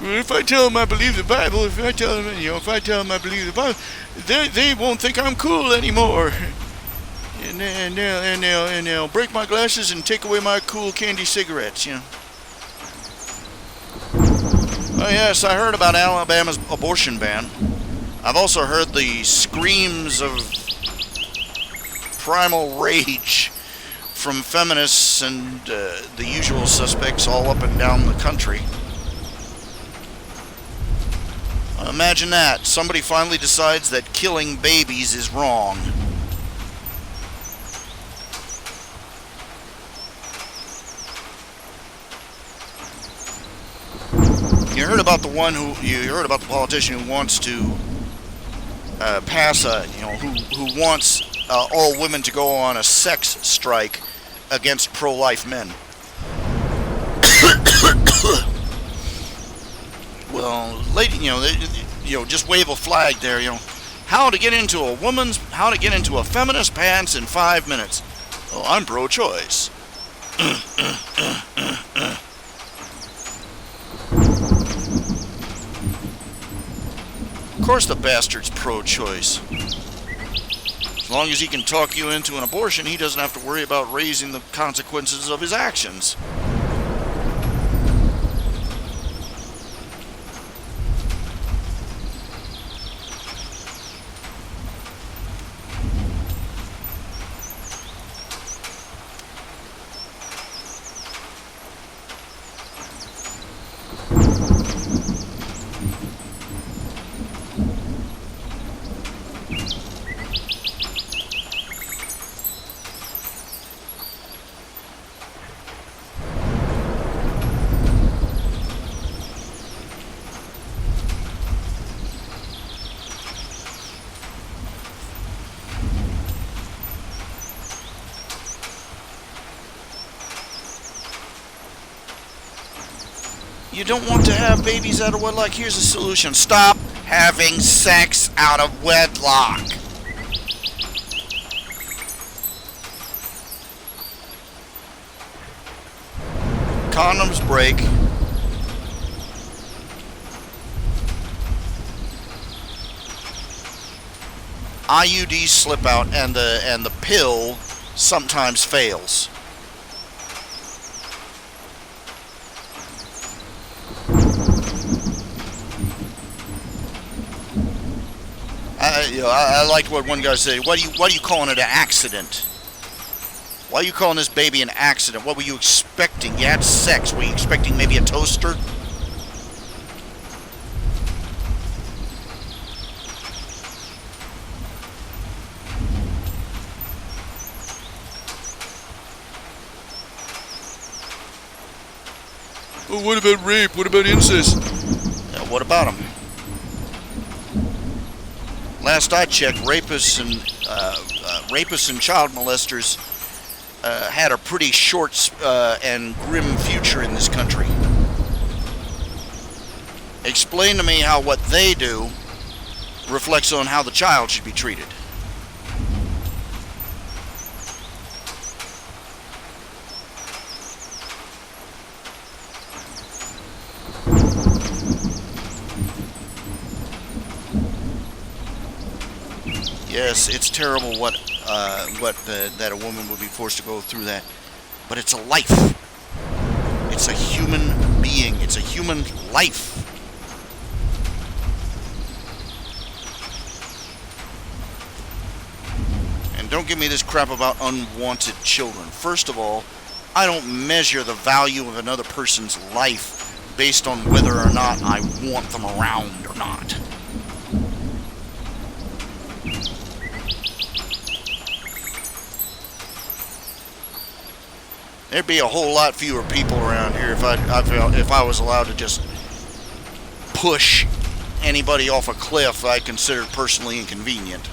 If I tell them I believe the Bible, if I tell them I believe the Bible, they won't think I'm cool anymore, and they'll break my glasses and take away my cool candy cigarettes. Oh yes, I heard about Alabama's abortion ban. I've also heard the screams of primal rage from feminists and the usual suspects all up and down the country. Imagine that. Somebody finally decides that killing babies is wrong. You heard about the politician who wants to pass who wants all women to go on a sex strike against pro-life men. Well, lady, just wave a flag there. How to get into a feminist pants in 5 minutes. Oh, I'm pro-choice. Of course the bastard's pro-choice. As long as he can talk you into an abortion, he doesn't have to worry about raising the consequences of his actions. You don't want to have babies out of wedlock? Here's a solution. Stop having sex out of wedlock. Condoms break. IUDs slip out, and the pill sometimes fails. I liked what one guy said. What are you calling it an accident? Why are you calling this baby an accident? What were you expecting? You had sex. Were you expecting maybe a toaster? Oh, what about rape? What about incest? What about them? Last I checked, rapists and child molesters had a pretty short and grim future in this country. Explain to me how what they do reflects on how the child should be treated. Yes, it's terrible that a woman would be forced to go through that, but it's a life. It's a human being. It's a human life. And don't give me this crap about unwanted children. First of all, I don't measure the value of another person's life based on whether or not I want them around or not. There'd be a whole lot fewer people around here if I was allowed to just push anybody off a cliff I considered personally inconvenient.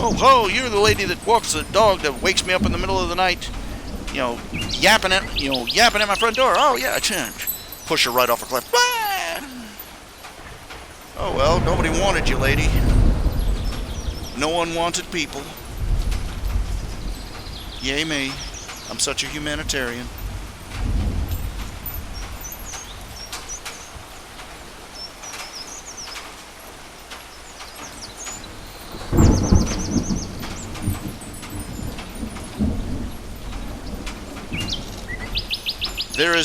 Oh ho, you're the lady that walks the dog that wakes me up in the middle of the night, yapping at my front door. Oh yeah, push her right off a cliff. Oh well, nobody wanted you, lady. No unwanted people. Yay me. I'm such a humanitarian. There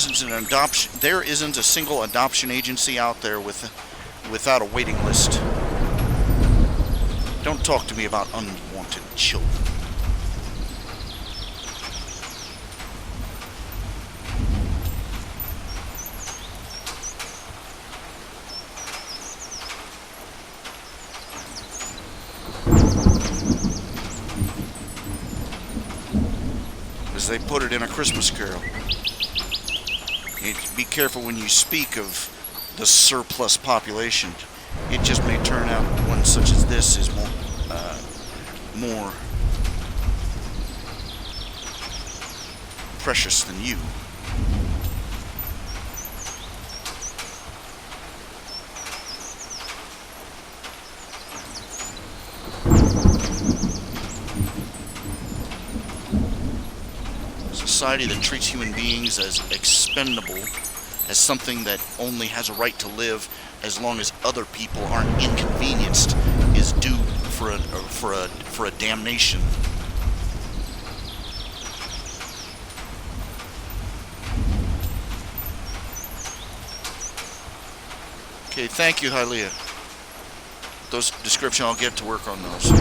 isn't a single adoption agency out there without a waiting list. Don't talk to me about unwanted children. As they put it in A Christmas Carol. Be careful when you speak of the surplus population. It just may turn out one such as this is more precious than you. Society that treats human beings as expendable, as something that only has a right to live as long as other people aren't inconvenienced, is due for a damnation. Okay, thank you, Hylia. Those description, I'll get to work on those.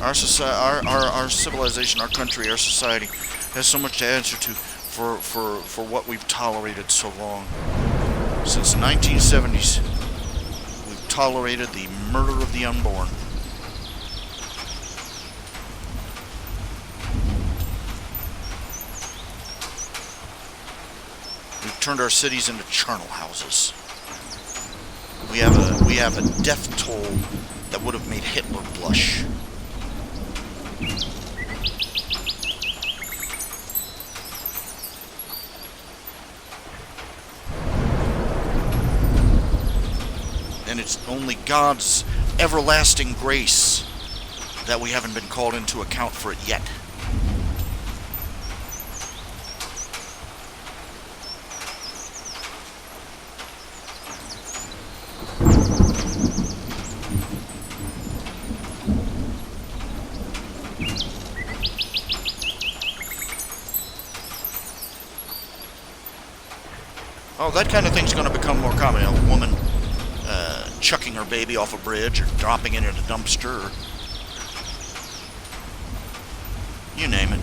Our society, our civilization, our country, our society has so much to answer to for what we've tolerated so long. Since the 1970s, we've tolerated the murder of the unborn. We've turned our cities into charnel houses. We have a death toll that would have made Hitler blush. And it's only God's everlasting grace that we haven't been called into account for it yet. Oh, that kind of thing's going to become more common. A woman chucking her baby off a bridge or dropping it in a dumpster. You name it.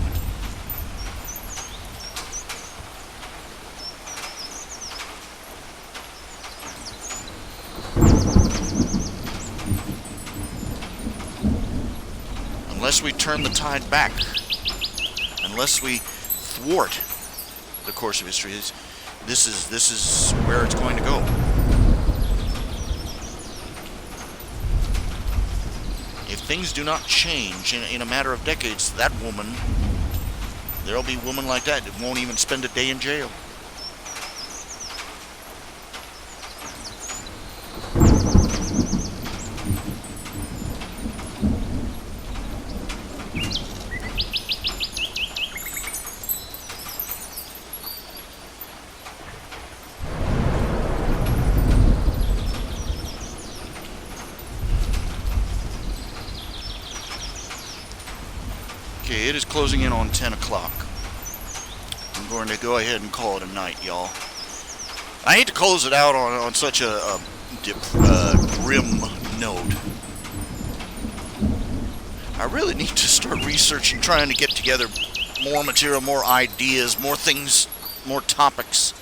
Unless we turn the tide back, unless we thwart the course of history, this is where it's going to go. If things do not change in a matter of decades, that woman, there'll be women like that that won't even spend a day in jail. Okay, it is closing in on 10 o'clock. I'm going to go ahead and call it a night, y'all. I hate to close it out on such a grim note. I really need to start researching, trying to get together more material, more ideas, more things, more topics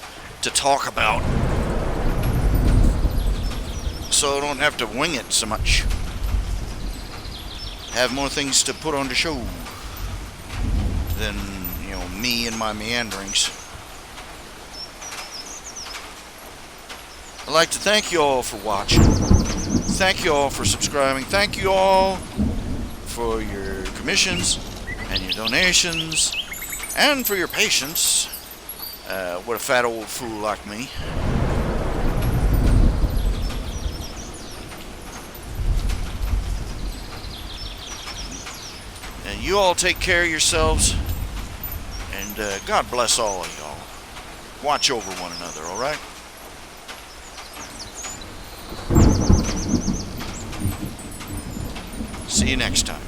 to talk about, so I don't have to wing it so much. Have more things to put on the show than, me and my meanderings. I'd like to thank you all for watching. Thank you all for subscribing. Thank you all for your commissions and your donations and for your patience with a fat old fool like me. And you all take care of yourselves, and God bless all of y'all. Watch over one another, alright? See you next time.